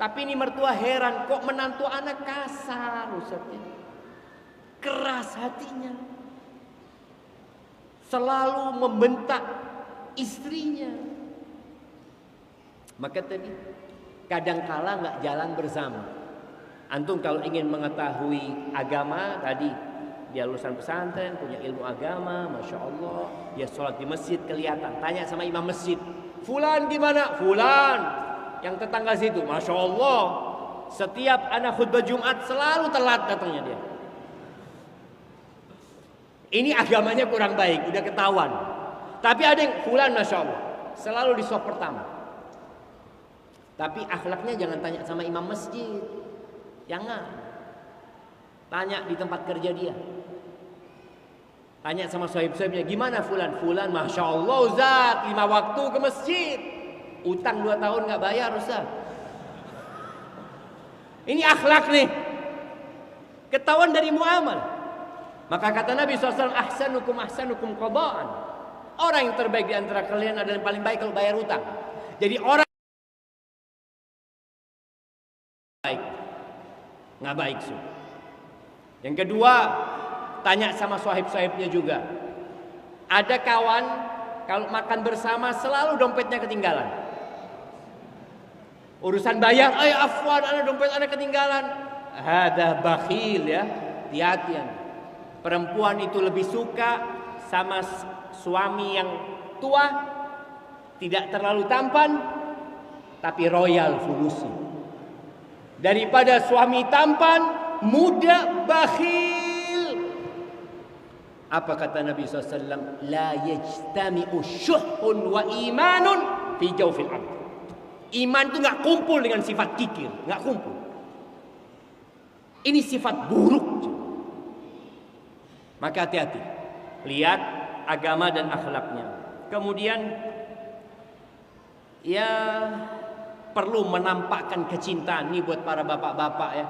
Tapi ini mertua heran, kok menantu anak kasar Ustaz ya? Keras hatinya, selalu membentak istrinya. Maka tadi kadangkala nggak jalan bersama. Antum kalau ingin mengetahui agama tadi, dia lulusan pesantren, punya ilmu agama, masya Allah, dia sholat di masjid kelihatan. Tanya sama imam masjid, fulan gimana? Fulan yang tetangga situ, masya Allah, setiap anak khutbah Jumat selalu telat datangnya dia. Ini agamanya kurang baik, udah ketahuan. Tapi ada yang fulan masya Allah selalu di saf pertama. Tapi akhlaknya jangan tanya sama imam masjid, jangan. Tanya di tempat kerja dia. Tanya sama sahib-sahibnya, gimana fulan? Fulan masya Allah Ustaz, 5 waktu ke masjid, utang 2 tahun nggak bayar Ustaz. Ini akhlak nih, ketahuan dari muamal. Maka kata Nabi SAW, ahsanukum qadaan. Orang yang terbaik di antara kalian adalah yang paling baik kalau bayar utang. Jadi orang baik, nggak baik sih. Yang kedua, tanya sama sahib-sahibnya juga. Ada kawan kalau makan bersama selalu dompetnya ketinggalan. Urusan bayar, afwan, ada dompet ada ketinggalan. Hada bakhil ya, hati-hati. Perempuan itu lebih suka sama suami yang tua, tidak terlalu tampan, tapi royal fulusnya, daripada suami tampan muda, bakhil. Apa kata Nabi SAW? La yajtami'u syuhun wa imanun fi jawfil abd. Iman itu nggak kumpul dengan sifat kikir, nggak kumpul. Ini sifat buruk. Maka hati-hati. Lihat agama dan akhlaknya. Kemudian ya perlu menampakkan kecintaan. Ini buat para bapak-bapak ya.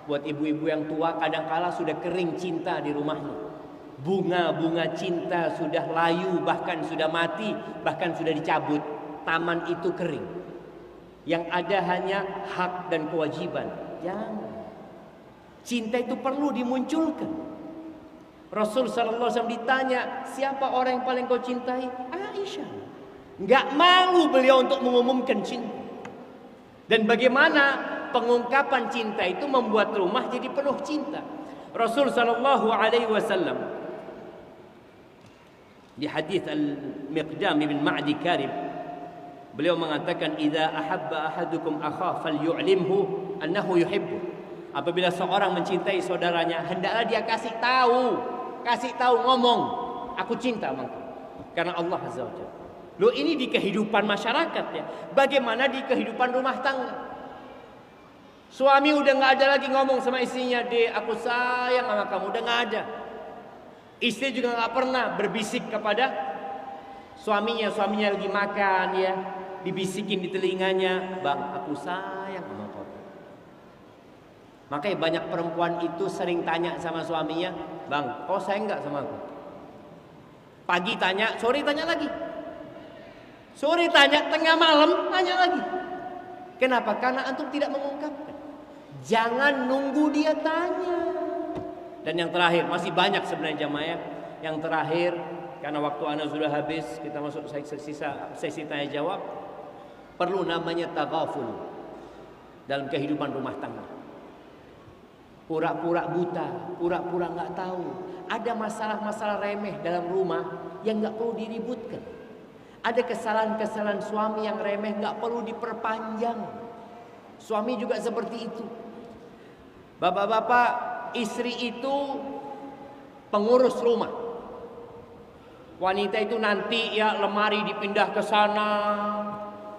Buat ibu-ibu yang tua, kadangkala sudah kering cinta di rumahnya. Bunga-bunga cinta sudah layu, bahkan sudah mati, bahkan sudah dicabut. Taman itu kering. Yang ada hanya hak dan kewajiban. Jangan. Cinta itu perlu dimunculkan. Rasul sallallahu alaihi wasallam ditanya, siapa orang yang paling kau cintai? Aisyah. Enggak malu beliau untuk mengumumkan cinta. Dan bagaimana pengungkapan cinta itu membuat rumah jadi penuh cinta. Rasul sallallahu alaihi wasallam di hadis Al-Miqdam bin Ma'di Karib, beliau mengatakan, "Idza ahabba ahadukum akha falyu'limhu annahu yuhibbu." Apabila seorang mencintai saudaranya, hendaklah dia kasih tahu ngomong, aku cinta sama kau. Karena Allah Azza wa Jalla. Loh, ini di kehidupan masyarakat ya. Bagaimana di kehidupan rumah tangga? Suami udah nggak ada lagi ngomong sama istrinya, "Dek, aku sayang sama kamu." Udah nggak ada. Istri juga nggak pernah berbisik kepada suaminya lagi makan ya, dibisikin di telinganya, "Bang, aku sayang sama kau." Makanya banyak perempuan itu sering tanya sama suaminya, "Bang, kau sayang nggak sama aku?" Pagi tanya, sore tanya lagi. Sore tanya, tengah malam tanya lagi. Kenapa? Karena antum tidak mengungkapkan. Jangan nunggu dia tanya. Dan yang terakhir, masih banyak sebenarnya jamaah. Yang terakhir, karena waktu anda sudah habis, kita masuk sesi tanya jawab. Perlu namanya taghaful dalam kehidupan rumah tangga. Pura-pura buta, pura-pura nggak tahu. Ada masalah-masalah remeh dalam rumah yang nggak perlu diributkan. Ada kesalahan-kesalahan suami yang remeh nggak perlu diperpanjang. Suami juga seperti itu. Bapak-bapak, istri itu pengurus rumah. Wanita itu nanti ya lemari dipindah ke sana,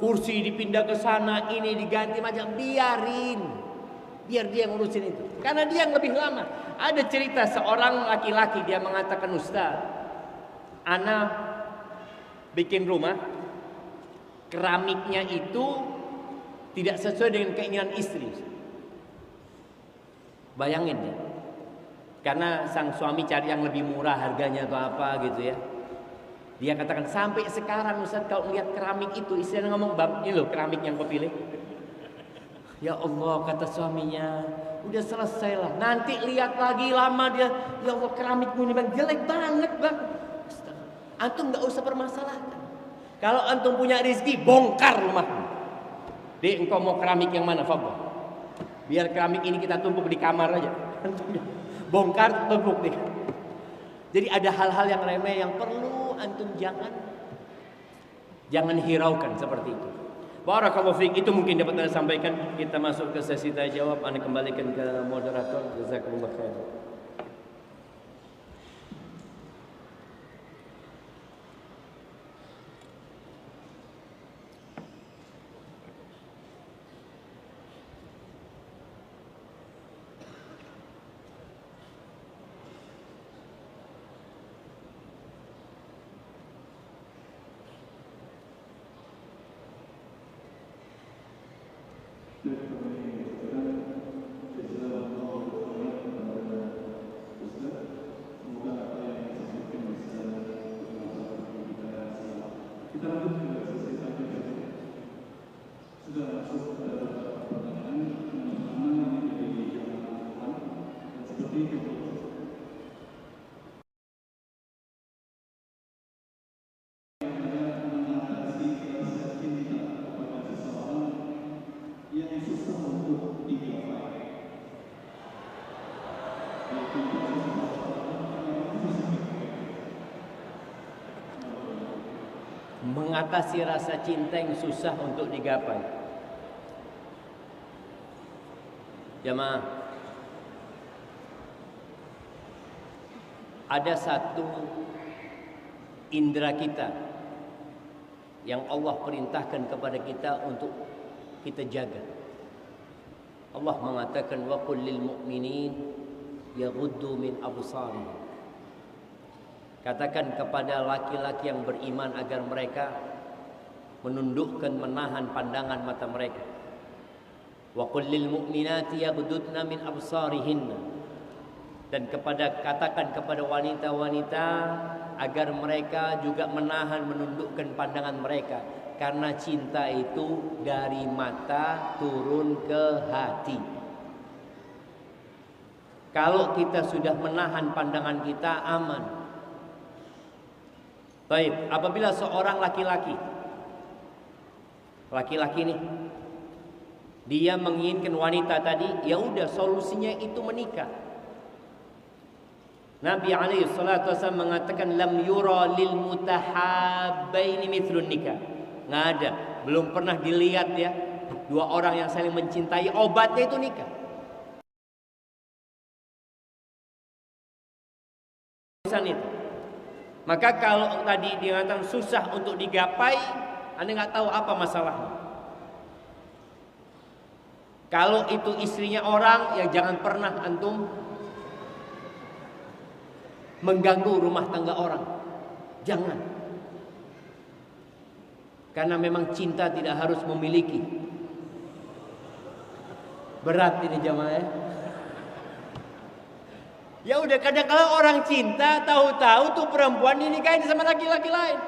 kursi dipindah ke sana, ini diganti macam, biarin. Biar dia ngurusin itu. Karena dia yang lebih lama. Ada cerita seorang laki-laki, dia mengatakan, "Ustaz, ana bikin rumah, keramiknya itu tidak sesuai dengan keinginan istri." Bayangin ya. Karena sang suami cari yang lebih murah harganya atau apa gitu ya. Dia katakan, "Sampai sekarang Ustaz, kalau lihat keramik itu, istrinya ngomong, 'Bab, ini loh keramik yang kau pilih.'" Ya Allah, kata suaminya, "Udah selesai lah. Nanti lihat lagi lama dia, ya Allah keramikmu ini bang jelek banget bang." Antum nggak usah permasalahkan. Kalau antum punya rezeki, bongkar rumahmu. Dek, engkau mau keramik yang mana, Fadhol? Biar keramik ini kita tumpuk di kamar aja. Bongkar, tumpuk deh. Jadi ada hal-hal yang remeh yang perlu antum jangan hiraukan seperti itu. Barakallahu fiik, itu mungkin dapat Anda sampaikan. Kita masuk ke sesi tanya jawab. Anda kembalikan ke moderator. Jazakumullah khair. Mengatasi rasa cinta yang susah untuk digapai. Jamaah, Ada satu indera kita yang Allah perintahkan kepada kita untuk kita jaga. Allah mengatakan wa qul lil mu'minin yaghuddu min absarihim. Katakan kepada laki-laki yang beriman agar mereka menundukkan, menahan pandangan mata mereka. Wa qul lil mu'minati yaghuddna min absarihinna. Dan katakan kepada wanita-wanita agar mereka juga menahan, menundukkan pandangan mereka, karena cinta itu dari mata turun ke hati. Kalau kita sudah menahan pandangan kita, aman. Baik, apabila seorang laki-laki nih, dia menginginkan wanita tadi, ya udah solusinya itu menikah. Nabi alaihi salatu wasallam mengatakan lam yura lil mutahabbaini mithlun nikah. Nggak ada, belum pernah dilihat ya dua orang yang saling mencintai obatnya itu nikah. Itu. Maka kalau tadi dikatakan susah untuk digapai, Anda nggak tahu apa masalahnya. Kalau itu istrinya orang, ya jangan pernah antum mengganggu rumah tangga orang. Jangan. Karena memang cinta tidak harus memiliki. Berat ini jamaah. Ya udah, kadang kalau orang cinta tahu-tahu tuh perempuan dinikahin sama laki-laki lain.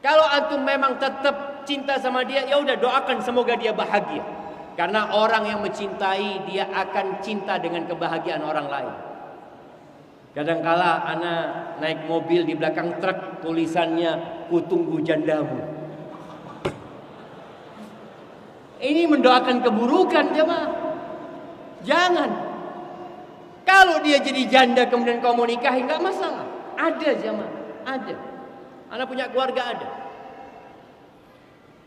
Kalau antum memang tetap cinta sama dia, ya udah doakan semoga dia bahagia. Karena orang yang mencintai dia akan cinta dengan kebahagiaan orang lain. Kadangkala anak naik mobil di belakang truk tulisannya kutunggu jandamu. Ini mendoakan keburukan jemaah. Jangan. Kalau dia jadi janda kemudian kau mau nikahi, nggak masalah. Ada jemaah, ada. Anak punya keluarga ada.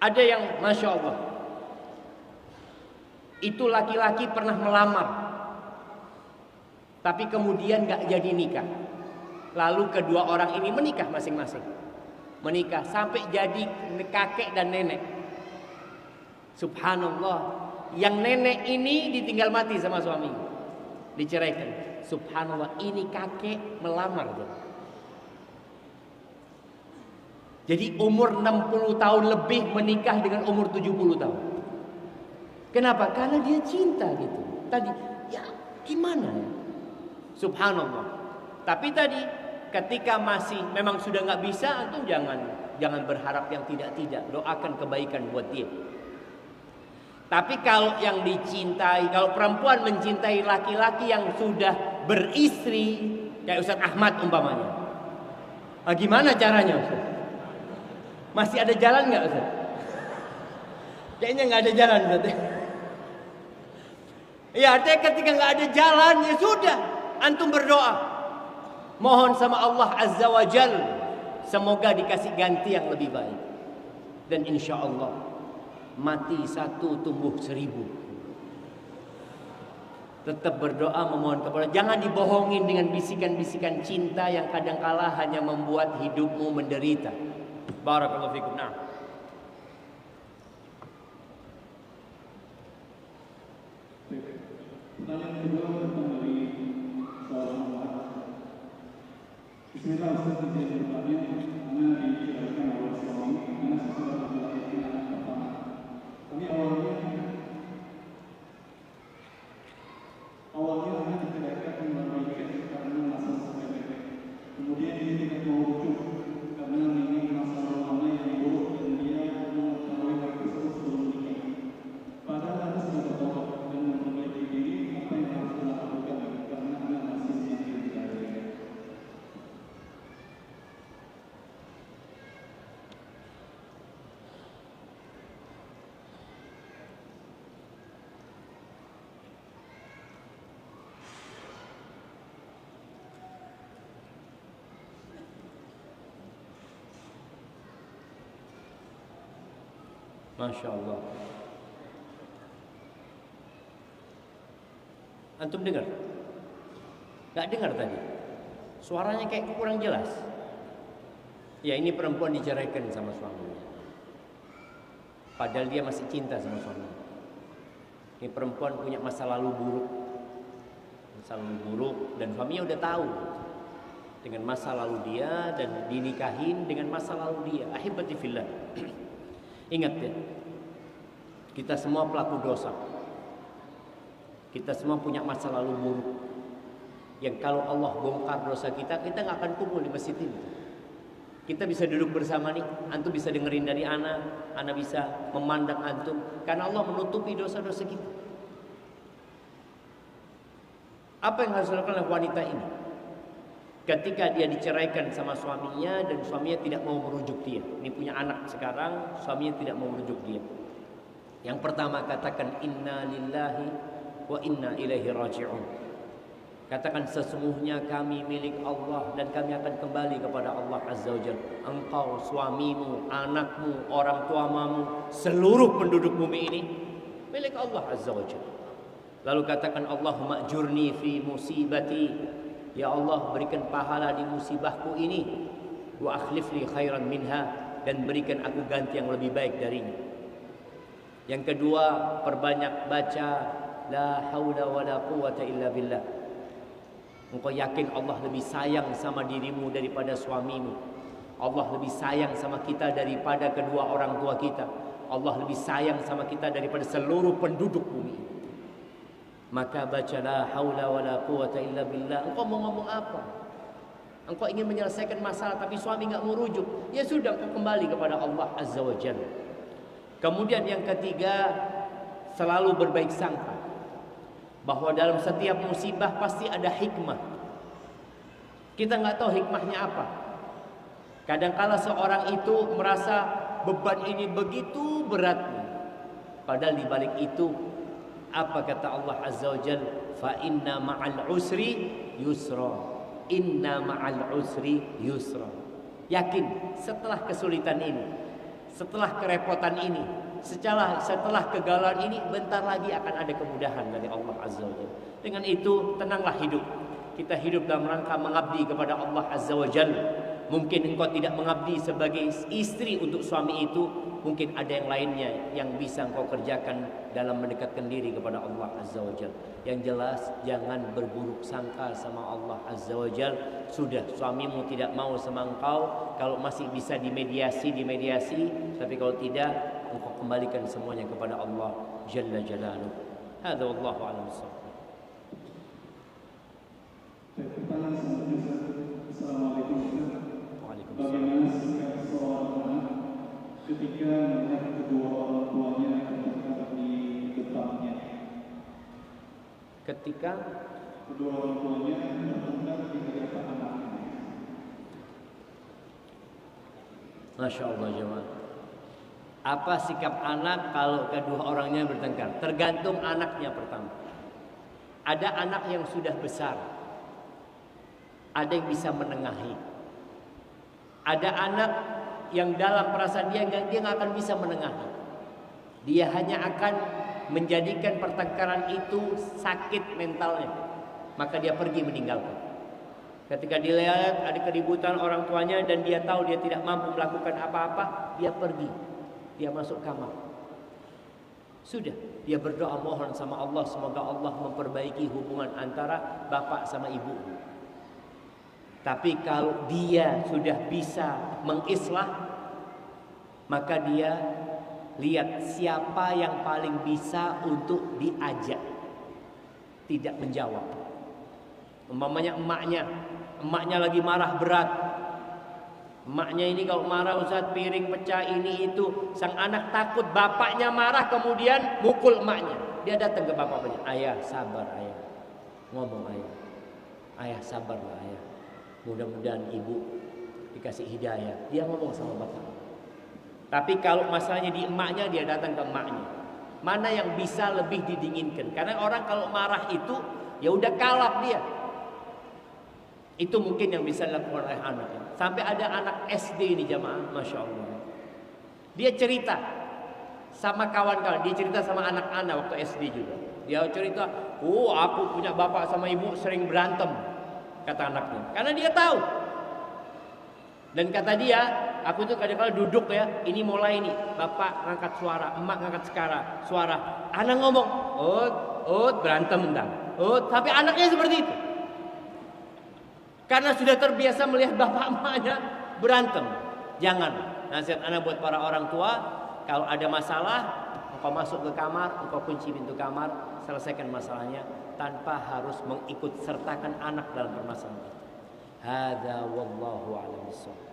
Ada yang masya Allah. Itu laki-laki pernah melamar, tapi kemudian gak jadi nikah. Lalu kedua orang ini menikah masing-masing. Menikah sampai jadi kakek dan nenek. Subhanallah. Yang nenek ini ditinggal mati sama suami, diceraikan. Subhanallah, ini kakek melamar. Jadi umur 60 tahun lebih menikah dengan umur 70 tahun. Kenapa? Karena dia cinta gitu. Tadi, ya gimana ya? Subhanallah. Tapi tadi ketika masih memang sudah nggak bisa, antum jangan berharap yang tidak. Doakan kebaikan buat dia. Tapi kalau yang dicintai, kalau perempuan mencintai laki-laki yang sudah beristri, kayak Ustaz Ahmad umpamanya, gimana caranya Ustaz? Masih ada jalan nggak Ustaz? Kayaknya nggak ada jalan Ustaz. Ya artinya ketika nggak ada jalan, ya sudah, antum berdoa, mohon sama Allah Azza wa Jal, semoga dikasih ganti yang lebih baik. Dan insya Allah mati satu tumbuh 1000. Tetap berdoa memohon kepada, jangan dibohongin dengan bisikan-bisikan cinta yang kadangkala hanya membuat hidupmu menderita. Barakallahu fikum. Nah, pertanyaan kedua datang dari seorang anak. Bismillah Ustaz, saya bertanya, anak diceraikan oleh suami, anak sesudah melahirkan anak pertama. Tapi awalnya anak diceraikan melalui karena masalah sepele. Kemudian dia tidak mau rujuk karena ingin masalah lama yang buruk dan dia mengetahui hal tersebut sebelum menikah. Padahal anak sudah bertobat dan memperbaiki diri. Apa yang harus kita lakukan karena anak masih diceraikan? Masya Allah. Antum dengar? Gak dengar tadi? Suaranya kayak kurang jelas. Ya, ini perempuan diceraikan sama suaminya. Padahal dia masih cinta sama suaminya. Ini perempuan punya masa lalu buruk. Masa lalu buruk, dan suaminya udah tahu dengan masa lalu dia, dan dinikahin dengan masa lalu dia. Ahibati fillah. Ingat ya, kita semua pelaku dosa. Kita semua punya masa lalu buruk, yang kalau Allah bongkar dosa kita nggak akan kumpul di masjid ini. Kita bisa duduk bersama nih, antum bisa dengerin dari ana bisa memandang antum, karena Allah menutupi dosa-dosa kita. Apa yang harus dilakukan oleh wanita ini? Ketika dia diceraikan sama suaminya dan suaminya tidak mau merujuk dia. Ini punya anak sekarang, suaminya tidak mau merujuk dia. Yang pertama, katakan inna lillahi wa inna ilaihi raji'un. Katakan sesungguhnya kami milik Allah dan kami akan kembali kepada Allah Azza wa Jalla. Engkau, suamimu, anakmu, orang tuamu, seluruh penduduk bumi ini milik Allah Azza wa Jalla. Lalu katakan Allahumma ajurni fi musibati. Ya Allah, berikan pahala di musibahku ini. Wa akhlif li khairan minha, dan berikan aku ganti yang lebih baik darinya. Yang kedua, perbanyak baca la haula wala quwwata illa billah. Engkau yakin Allah lebih sayang sama dirimu daripada suamimu. Allah lebih sayang sama kita daripada kedua orang tua kita. Allah lebih sayang sama kita daripada seluruh penduduk bumi. Maka baca la haula wala quwwata illa billah. Engkau mau ngomong apa? Engkau ingin menyelesaikan masalah tapi suami enggak mau rujuk. Ya sudah, engkau kembali kepada Allah Azza wa Jalla. Kemudian yang ketiga, selalu berbaik sangka bahwa dalam setiap musibah pasti ada hikmah. Kita nggak tahu hikmahnya apa. Kadangkala seorang itu merasa beban ini begitu beratnya, padahal di balik itu apa kata Allah Azza wa Jalla? Fa inna ma'al usri yusra. Inna ma'al usri yusra. Yakin setelah kesulitan ini, setelah kerepotan ini, setelah kegalauan ini, bentar lagi akan ada kemudahan dari Allah Azza wa Jalla. Dengan itu tenanglah hidup. Kita hidup dalam rangka mengabdi kepada Allah Azza wa Jalla. Mungkin engkau tidak mengabdi sebagai istri untuk suami itu, mungkin ada yang lainnya yang bisa engkau kerjakan dalam mendekatkan diri kepada Allah Azza wa Jalla. Yang jelas jangan berburuk sangka sama Allah Azza wa Jalla. Sudah suamimu tidak mau sama engkau, kalau masih bisa dimediasi, tapi kalau tidak, engkau kembalikan semuanya kepada Allah Jalla Jalaluhu. Hadza wallahu a'lam bissawab. Pertanyaan selanjutnya, Assalamualaikum Ustaz. Waalaikumsalam. Bagaimana sikap seorang anak ketika melihat kedua orang tuanya ketika di depannya? Ketika kedua orang tuanya bertengkar di hadapan anaknya. Masya Allah jemaah. Apa sikap anak kalau kedua orangnya bertengkar? Tergantung anaknya pertama. Ada anak yang sudah besar, ada yang bisa menengahi. Ada anak yang dalam perasaan dia nggak akan bisa menengahi. Dia hanya akan menjadikan pertengkaran itu sakit mentalnya, maka dia pergi meninggalkan. Ketika dilihat ada keributan orang tuanya dan dia tahu dia tidak mampu melakukan apa-apa, dia pergi, dia masuk kamar. Sudah, dia berdoa mohon sama Allah semoga Allah memperbaiki hubungan antara bapak sama ibu. Tapi kalau dia sudah bisa mengislah, maka dia lihat siapa yang paling bisa untuk diajak. Tidak menjawab. Umpamanya emaknya lagi marah berat. Emaknya ini kalau marah, Ustaz, piring pecah ini itu. Sang anak takut bapaknya marah kemudian mukul emaknya. Dia datang ke bapaknya, ayah sabar ayah. Ngomong ayah. Ayah sabarlah ayah. Mudah-mudahan ibu dikasih hidayah. Dia ngomong sama bapak. Tapi kalau masalahnya di emaknya, dia datang ke emaknya. Mana yang bisa lebih didinginkan? Karena orang kalau marah itu ya udah kalap dia. Itu mungkin yang bisa dilakukan oleh anak. Sampai ada anak SD ini jamaah, Masya Allah. Dia cerita sama kawan-kawan. Dia cerita sama anak-anak waktu SD juga. Dia cerita, aku punya bapak sama ibu sering berantem. kata anaknya. Karena dia tahu. Dan kata dia, aku tuh kadang-kadang duduk ya, ini mulai nih, bapak ngangkat suara, emak ngangkat suara, anak ngomong, berantem entar. Tapi anaknya seperti itu. Karena sudah terbiasa melihat bapak emaknya berantem. Jangan. Nasihat anak buat para orang tua, kalau ada masalah, engkau masuk ke kamar, engkau kunci pintu kamar, selesaikan masalahnya tanpa harus mengikut sertakan anak dalam permasalahan itu. Hadza wallahu a'lam bishawab.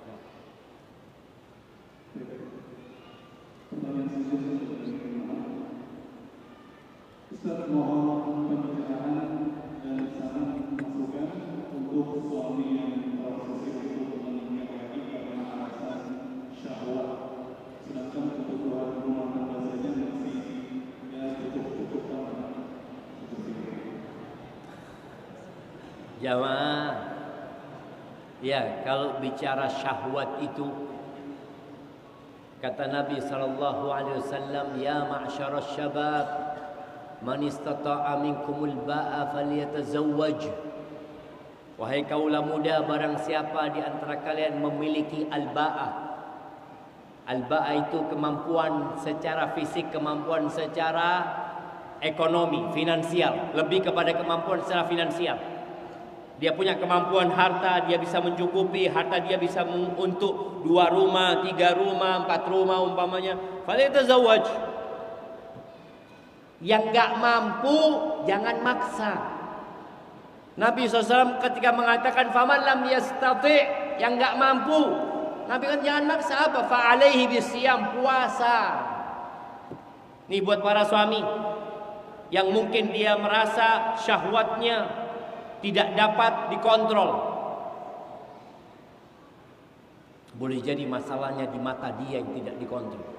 Pertanyaan selanjutnya, Ustaz, mohon pembicaraan dan saran masukan untuk suami yang terposesif itu menikah lagi karena alasan syahwat, sedangkan kebutuhan rumah tangga saja masih cukup aman. Jamaah, ya kalau bicara syahwat itu, kata Nabi SAW, ya ma'syaras syabab, man istata'a minkumul ba'a falyatazawwaj. Wahai kaulah muda, barang siapa di antara kalian memiliki al-ba'a. Al-ba'a itu kemampuan secara fisik, kemampuan secara ekonomi, finansial, lebih kepada kemampuan secara finansial. Dia punya kemampuan harta, dia bisa mencukupi harta, dia bisa untuk 2 rumah, 3 rumah, 4 rumah umpamanya. Falyatazawwaj. Yang enggak mampu jangan maksa. Nabi SAW ketika mengatakan faman lam yastati, yang enggak mampu, Nabi kan jangan maksa apa? Fa alaihi bisiyam, puasa. Nih buat para suami yang mungkin dia merasa syahwatnya tidak dapat dikontrol. Boleh jadi masalahnya di mata dia yang tidak dikontrol.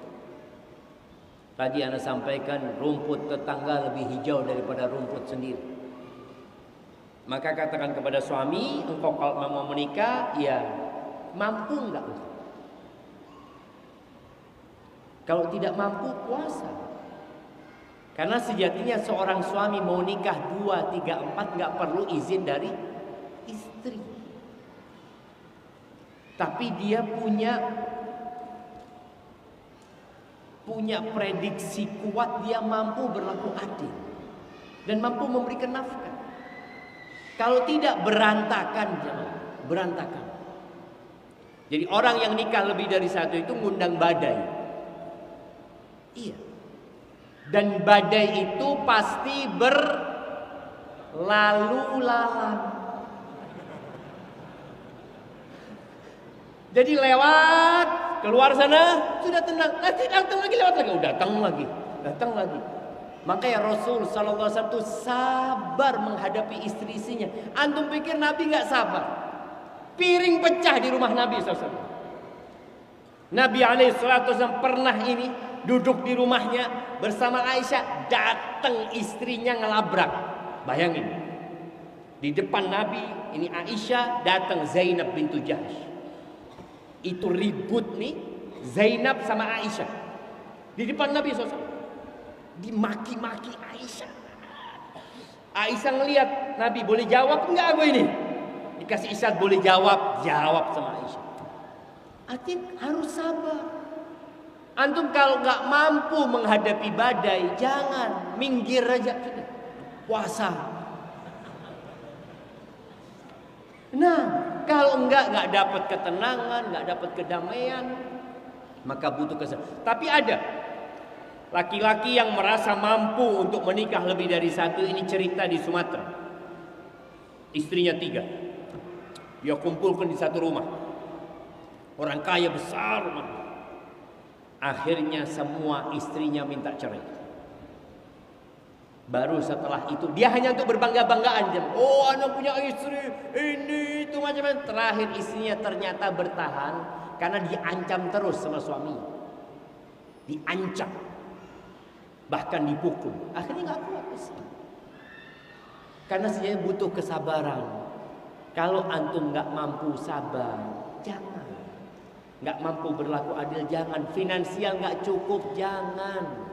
Tadi Anda sampaikan rumput tetangga lebih hijau daripada rumput sendiri. Maka katakan kepada suami, engkau kalau mau menikah, ya mampu enggak? Kalau tidak mampu, puasa. Karena sejatinya seorang suami mau nikah 2, 3, 4 nggak perlu izin dari istri. Tapi dia punya prediksi kuat, dia mampu berlaku adil dan mampu memberikan nafkah. Kalau tidak berantakan, berantakan. Jadi orang yang nikah lebih dari satu itu ngundang badai. Iya. Dan badai itu pasti berlalu lalang. Jadi lewat, keluar sana, sudah tenang. Nanti datang lagi, lewat lagi. Datang lagi. Makanya Rasul SAW itu sabar menghadapi istri-istrinya. Antum pikir Nabi nggak sabar? Piring pecah di rumah Nabi SAW. Nabi SAW pernah ini duduk di rumahnya bersama Aisyah, datang istrinya ngelabrak. Bayangin, di depan Nabi ini Aisyah, datang Zainab bintu Jahsh. Itu ribut nih Zainab sama Aisyah di depan Nabi SAW, dimaki-maki Aisyah. Aisyah ngelihat Nabi, boleh jawab enggak aku ini? Dikasih isyarat boleh jawab sama Aisyah. Artinya harus sabar. Antum kalau nggak mampu menghadapi badai, jangan, minggir aja sudah. Puasa. Nah, kalau nggak dapat ketenangan, nggak dapat kedamaian, maka butuh kesabaran. Tapi ada laki-laki yang merasa mampu untuk menikah lebih dari satu. Ini cerita di Sumatera. Istrinya 3. Dia kumpulkan di satu rumah. Orang kaya besar rumah. Akhirnya semua istrinya minta cerai. Baru setelah itu dia hanya untuk berbangga-banggaan. Oh, anak punya istri, ini itu macam-macam. Terakhir istrinya ternyata bertahan karena diancam terus sama suami. Diancam. Bahkan dipukul. Akhirnya nggak kuat. Karena sebenarnya butuh kesabaran. Kalau antum nggak mampu sabar, jangan. Nggak mampu berlaku adil, jangan. Finansial nggak cukup, jangan.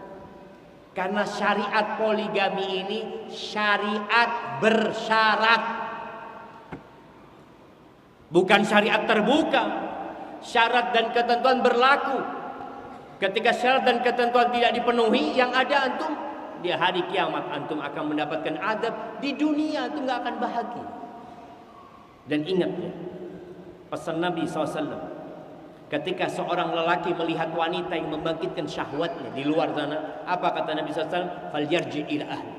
Karena syariat poligami ini syariat bersyarat. Bukan syariat terbuka. Syarat dan ketentuan berlaku. Ketika syarat dan ketentuan tidak dipenuhi, yang ada antum di hari kiamat antum akan mendapatkan adab, di dunia antum nggak akan bahagia. Dan ingat ya, pesan Nabi SAW, ketika seorang lelaki melihat wanita yang membangkitkan syahwatnya di luar sana, apa kata Nabi SAW? Falyarji ila ahli.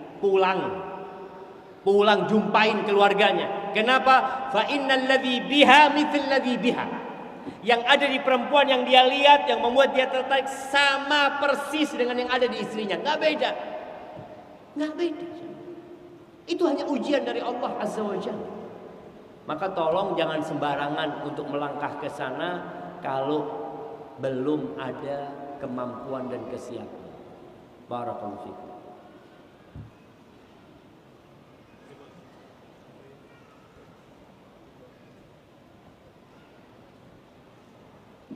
Pulang jumpain keluarganya. Kenapa? Fa innal ladzi biha mithl ladzi biha. Yang ada di perempuan yang dia lihat, yang membuat dia tertarik, sama persis dengan yang ada di istrinya. Nggak beda. Itu hanya ujian dari Allah Azza wa Jalla. Maka tolong jangan sembarangan untuk melangkah ke sana kalau belum ada kemampuan dan kesiapan. Barakallahu fikum.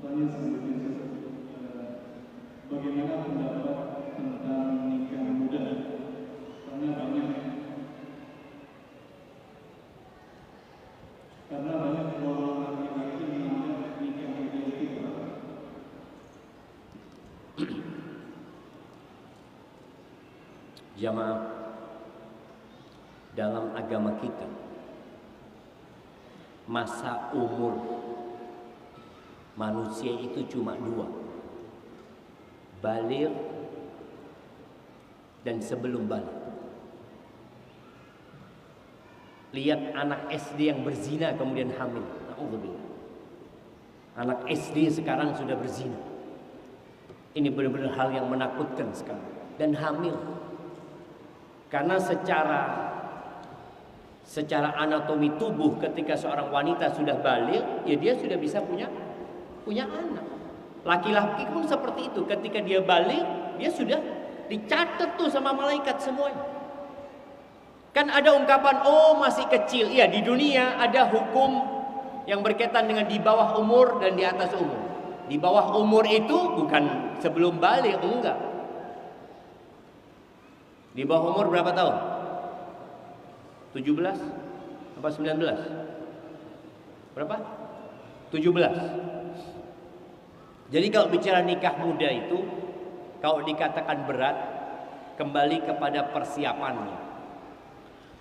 Pertanyaan selanjutnya, bagaimana pendapat tentang nikah muda? Karena banyak orang laki-laki menganggap nikah muda itu berat. Jamaah, dalam agama kita, masa umur manusia itu cuma dua, baligh dan sebelum baligh. Lihat anak SD yang berzina kemudian hamil. Alhamdulillah. Anak SD sekarang sudah berzina. Ini benar-benar hal yang menakutkan sekarang. Dan hamil. Karena secara anatomi tubuh ketika seorang wanita sudah baligh, ya dia sudah bisa punya anak. Laki-laki pun seperti itu. Ketika dia baligh, dia sudah dicatat tuh sama malaikat semuanya. Kan ada ungkapan, oh masih kecil. Iya, di dunia ada hukum yang berkaitan dengan di bawah umur dan di atas umur. Di bawah umur itu bukan sebelum balik, enggak. Di bawah umur berapa tahun? 17 apa 19? Berapa? 17. Jadi kalau bicara nikah muda itu, kalau dikatakan berat, kembali kepada persiapannya.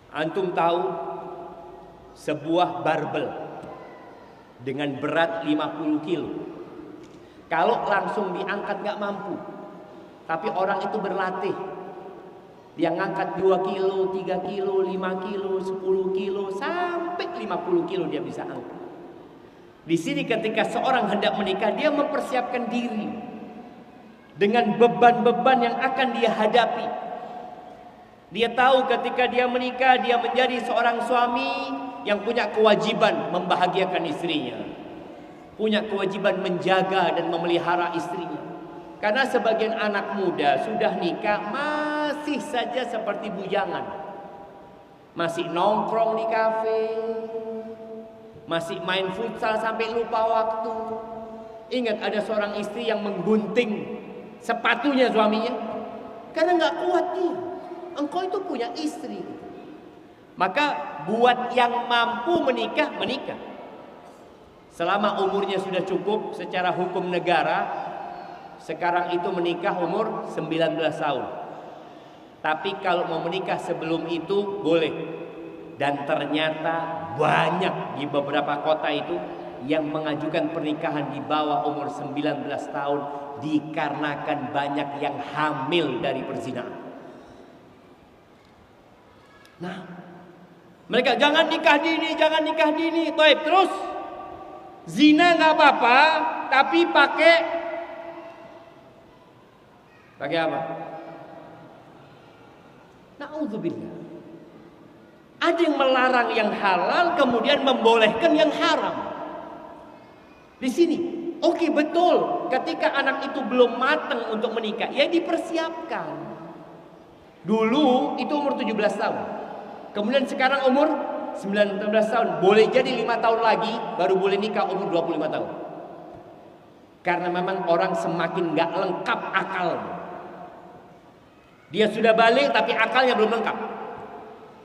Antum tahu sebuah barbel dengan berat 50 kilo. Kalau langsung diangkat gak mampu. Tapi orang itu berlatih. Dia ngangkat 2 kilo, 3 kilo, 5 kilo, 10 kilo, sampai 50 kilo dia bisa angkat. Di sini ketika seorang hendak menikah, dia mempersiapkan diri dengan beban-beban yang akan dia hadapi. Dia tahu ketika dia menikah, dia menjadi seorang suami yang punya kewajiban membahagiakan istrinya, punya kewajiban menjaga dan memelihara istrinya. Karena sebagian anak muda sudah nikah masih saja seperti bujangan, masih nongkrong di kafe, masih main futsal sampai lupa waktu. Ingat, ada seorang istri yang menggunting sepatunya suaminya karena nggak kuat dia. Engkau itu punya istri. Maka buat yang mampu menikah, menikah. Selama umurnya sudah cukup secara hukum negara, sekarang itu menikah umur 19 tahun. Tapi kalau mau menikah sebelum itu boleh. Dan ternyata banyak di beberapa kota itu yang mengajukan pernikahan di bawah umur 19 tahun dikarenakan banyak yang hamil dari perzinaan. Nah, mereka jangan nikah dini, jangan nikah dini. Taib, terus zina nggak apa-apa, tapi pakai apa? Na'udzubillah. Ada yang melarang yang halal, kemudian membolehkan yang haram. Di sini, oke, betul. Ketika anak itu belum matang untuk menikah, ya dipersiapkan. Dulu itu umur 17 tahun. Kemudian sekarang umur 19 tahun. Boleh jadi 5 tahun lagi baru boleh nikah umur 25 tahun. Karena memang orang semakin gak lengkap akalnya. Dia sudah balik tapi akalnya belum lengkap.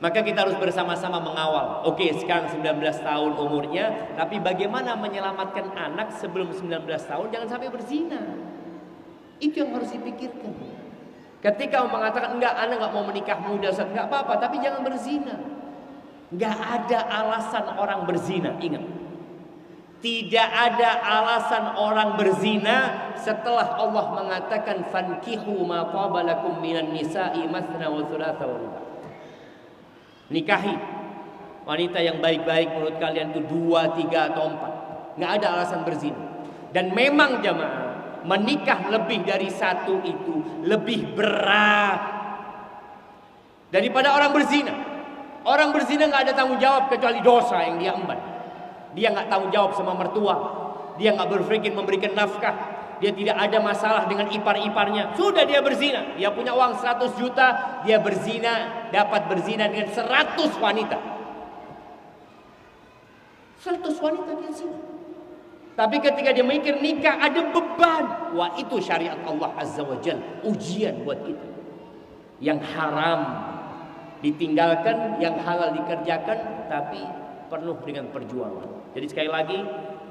Maka kita harus bersama-sama mengawal. Oke, sekarang 19 tahun umurnya, tapi bagaimana menyelamatkan anak sebelum 19 tahun jangan sampai berzina. Itu yang harus dipikirkan. Ketika mengatakan enggak, anak enggak mau menikah muda, enggak apa-apa, tapi jangan berzina. Enggak ada alasan orang berzina, ingat. Tidak ada alasan orang berzina setelah Allah mengatakan fankihu ma taba lakum minan nisa'i mathna wa thulatha wa ruba'. Nikahi wanita yang baik-baik menurut kalian itu 2, 3 atau 4. Nggak ada alasan berzina. Dan memang jamaah, menikah lebih dari 1 itu lebih berat daripada orang berzina. Orang berzina nggak ada tanggung jawab kecuali dosa yang dia emban. Dia nggak tanggung jawab sama mertua. Dia nggak berpikir memberikan nafkah. Dia tidak ada masalah dengan ipar-iparnya. Sudah dia berzina. Dia punya uang 100 juta. Dia berzina. Dapat berzina dengan 100 wanita. 100 wanita dia zina. Tapi ketika dia mikir nikah ada beban. Wah, itu syariat Allah Azza wa Jal. Ujian buat kita. Yang haram ditinggalkan, yang halal dikerjakan. Tapi penuh dengan perjuangan. Jadi sekali lagi,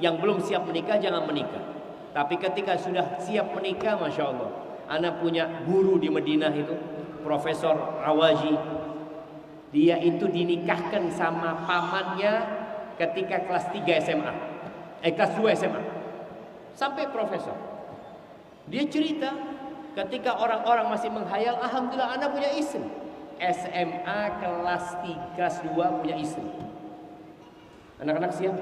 yang belum siap menikah jangan menikah. Tapi ketika sudah siap menikah, Masya Allah. Anak punya guru di Madinah itu, Profesor Awaji. Dia itu dinikahkan sama pamannya ketika kelas 3 SMA. Kelas 2 SMA. Sampai profesor. Dia cerita, ketika orang-orang masih menghayal, alhamdulillah anak punya istri. SMA kelas 3, kelas 2 punya istri. Anak-anak siap?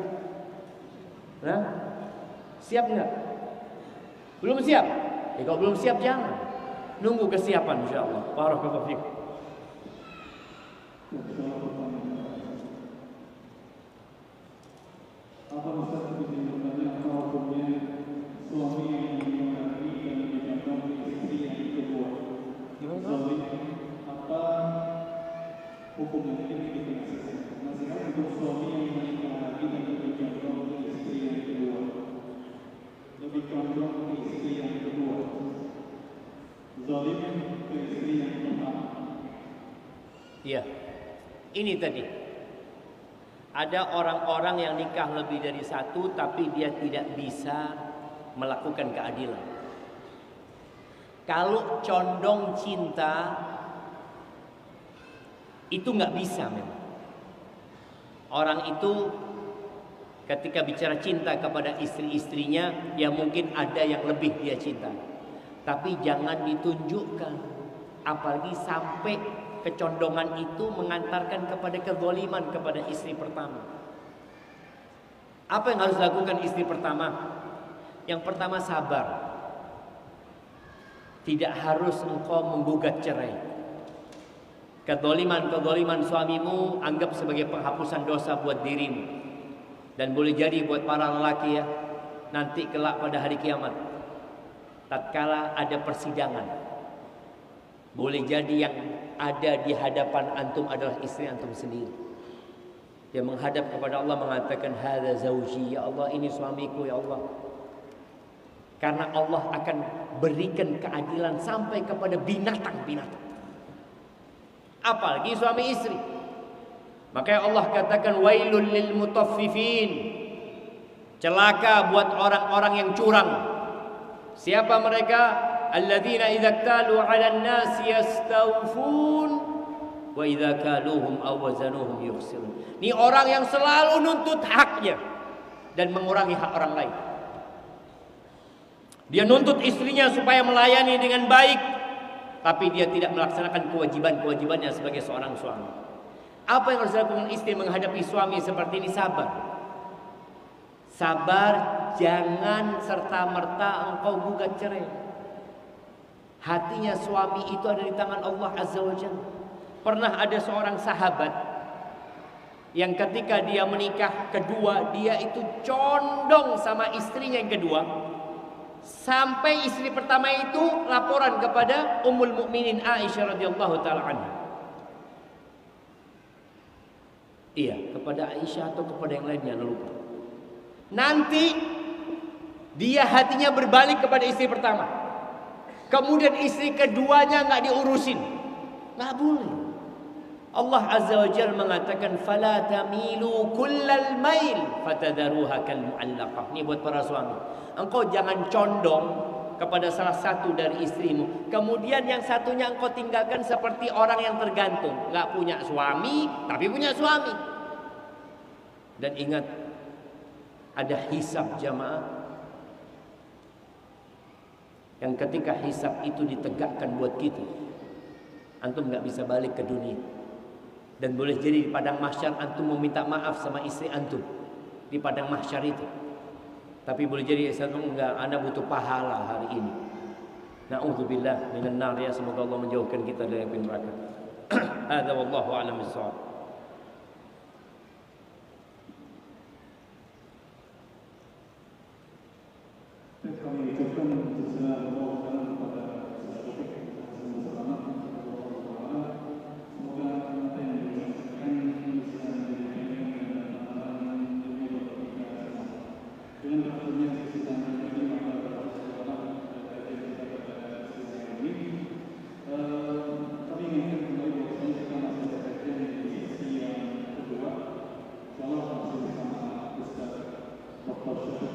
Nah, siap nggak? Belum siap? Ya kalau belum siap jangan. Nunggu kesiapan insyaallah. Barakallahu fiik. Apa Ustaz bisa bertanya apa hukumnya suami yang mengalami dan menjadikan istri yang kedua? Suami apa hukumnya ini kita nasihat untuk suami yang menikah lagi dan menjadikan istri yang kedua? Lebih condong ke istri yang kedua. Zalim ke istri yang pertama. Iya. Ini tadi. Ada orang-orang yang nikah lebih dari 1 tapi dia tidak bisa melakukan keadilan. Kalau condong cinta itu nggak bisa memang. Orang itu ketika bicara cinta kepada istri-istrinya, ya mungkin ada yang lebih dia cinta. Tapi jangan ditunjukkan. Apalagi sampai kecondongan itu mengantarkan kepada kezaliman kepada istri pertama. Apa yang harus dilakukan istri pertama? Yang pertama sabar. Tidak harus engkau menggugat cerai. Kezaliman suamimu anggap sebagai penghapusan dosa buat dirimu. Dan boleh jadi buat para lelaki ya, nanti kelak pada hari kiamat, tatkala ada persidangan, boleh jadi yang ada di hadapan antum adalah istri antum sendiri. Dia menghadap kepada Allah mengatakan, hadza zauji, ya Allah ini suamiku ya Allah. Karena Allah akan berikan keadilan sampai kepada binatang-binatang. Apalagi suami istri. Makanya Allah katakan wailul lil mutaffifin. Celaka buat orang-orang yang curang. Siapa mereka? Alladzina idza iktalu 'alan nasi yastawfun wa idza kaluhum aw wazanuhum yukhsirun. Ini orang yang selalu nuntut haknya dan mengurangi hak orang lain. Dia nuntut istrinya supaya melayani dengan baik, tapi dia tidak melaksanakan kewajiban-kewajibannya sebagai seorang suami. Apa yang harus dilakukan istri menghadapi suami seperti ini? Sabar. Sabar, jangan serta-merta engkau gugat cerai. Hatinya suami itu ada di tangan Allah Azza wa Jalla. Pernah ada seorang sahabat yang ketika dia menikah kedua, dia itu condong sama istrinya yang kedua. Sampai istri pertama itu laporan kepada Ummul Mukminin Aisyah radhiyallahu taala anha. Iya, kepada Aisyah atau kepada yang lainnya, lupa. Nanti dia hatinya berbalik kepada istri pertama. Kemudian istri keduanya nggak diurusin, nggak boleh. Allah Azza wa Jalla mengatakan fala tamilu kullal mail fatadharuha kal mu'allaqah. Ini buat para suami. Engkau jangan condong kepada salah satu dari istrimu, kemudian yang satunya engkau tinggalkan seperti orang yang tergantung, enggak punya suami tapi punya suami. Dan ingat, ada hisab jamaah, yang ketika hisab itu ditegakkan buat kita, antum nggak bisa balik ke dunia. Dan boleh jadi di padang mahsyar antum meminta maaf sama istri antum di padang mahsyar itu. Tapi boleh jadi satu enggak, anda butuh pahala hari ini. Na'udzubillah minan nar, ya, semoga Allah menjauhkan kita dari api neraka. Hadza wallahu a'lam bissawab. Kami ucapkan jazakallahu khairan kepada Ustaz Taufik bersama semoga apa yang disampaikan bisa menjadi amalan demi kebaikan dengan bertemu sisi tangan ini maka kami ingin kembali bahwasanya kita masih berada di sisi yang kedua, insyaallah masih bersama Ustaz Dr.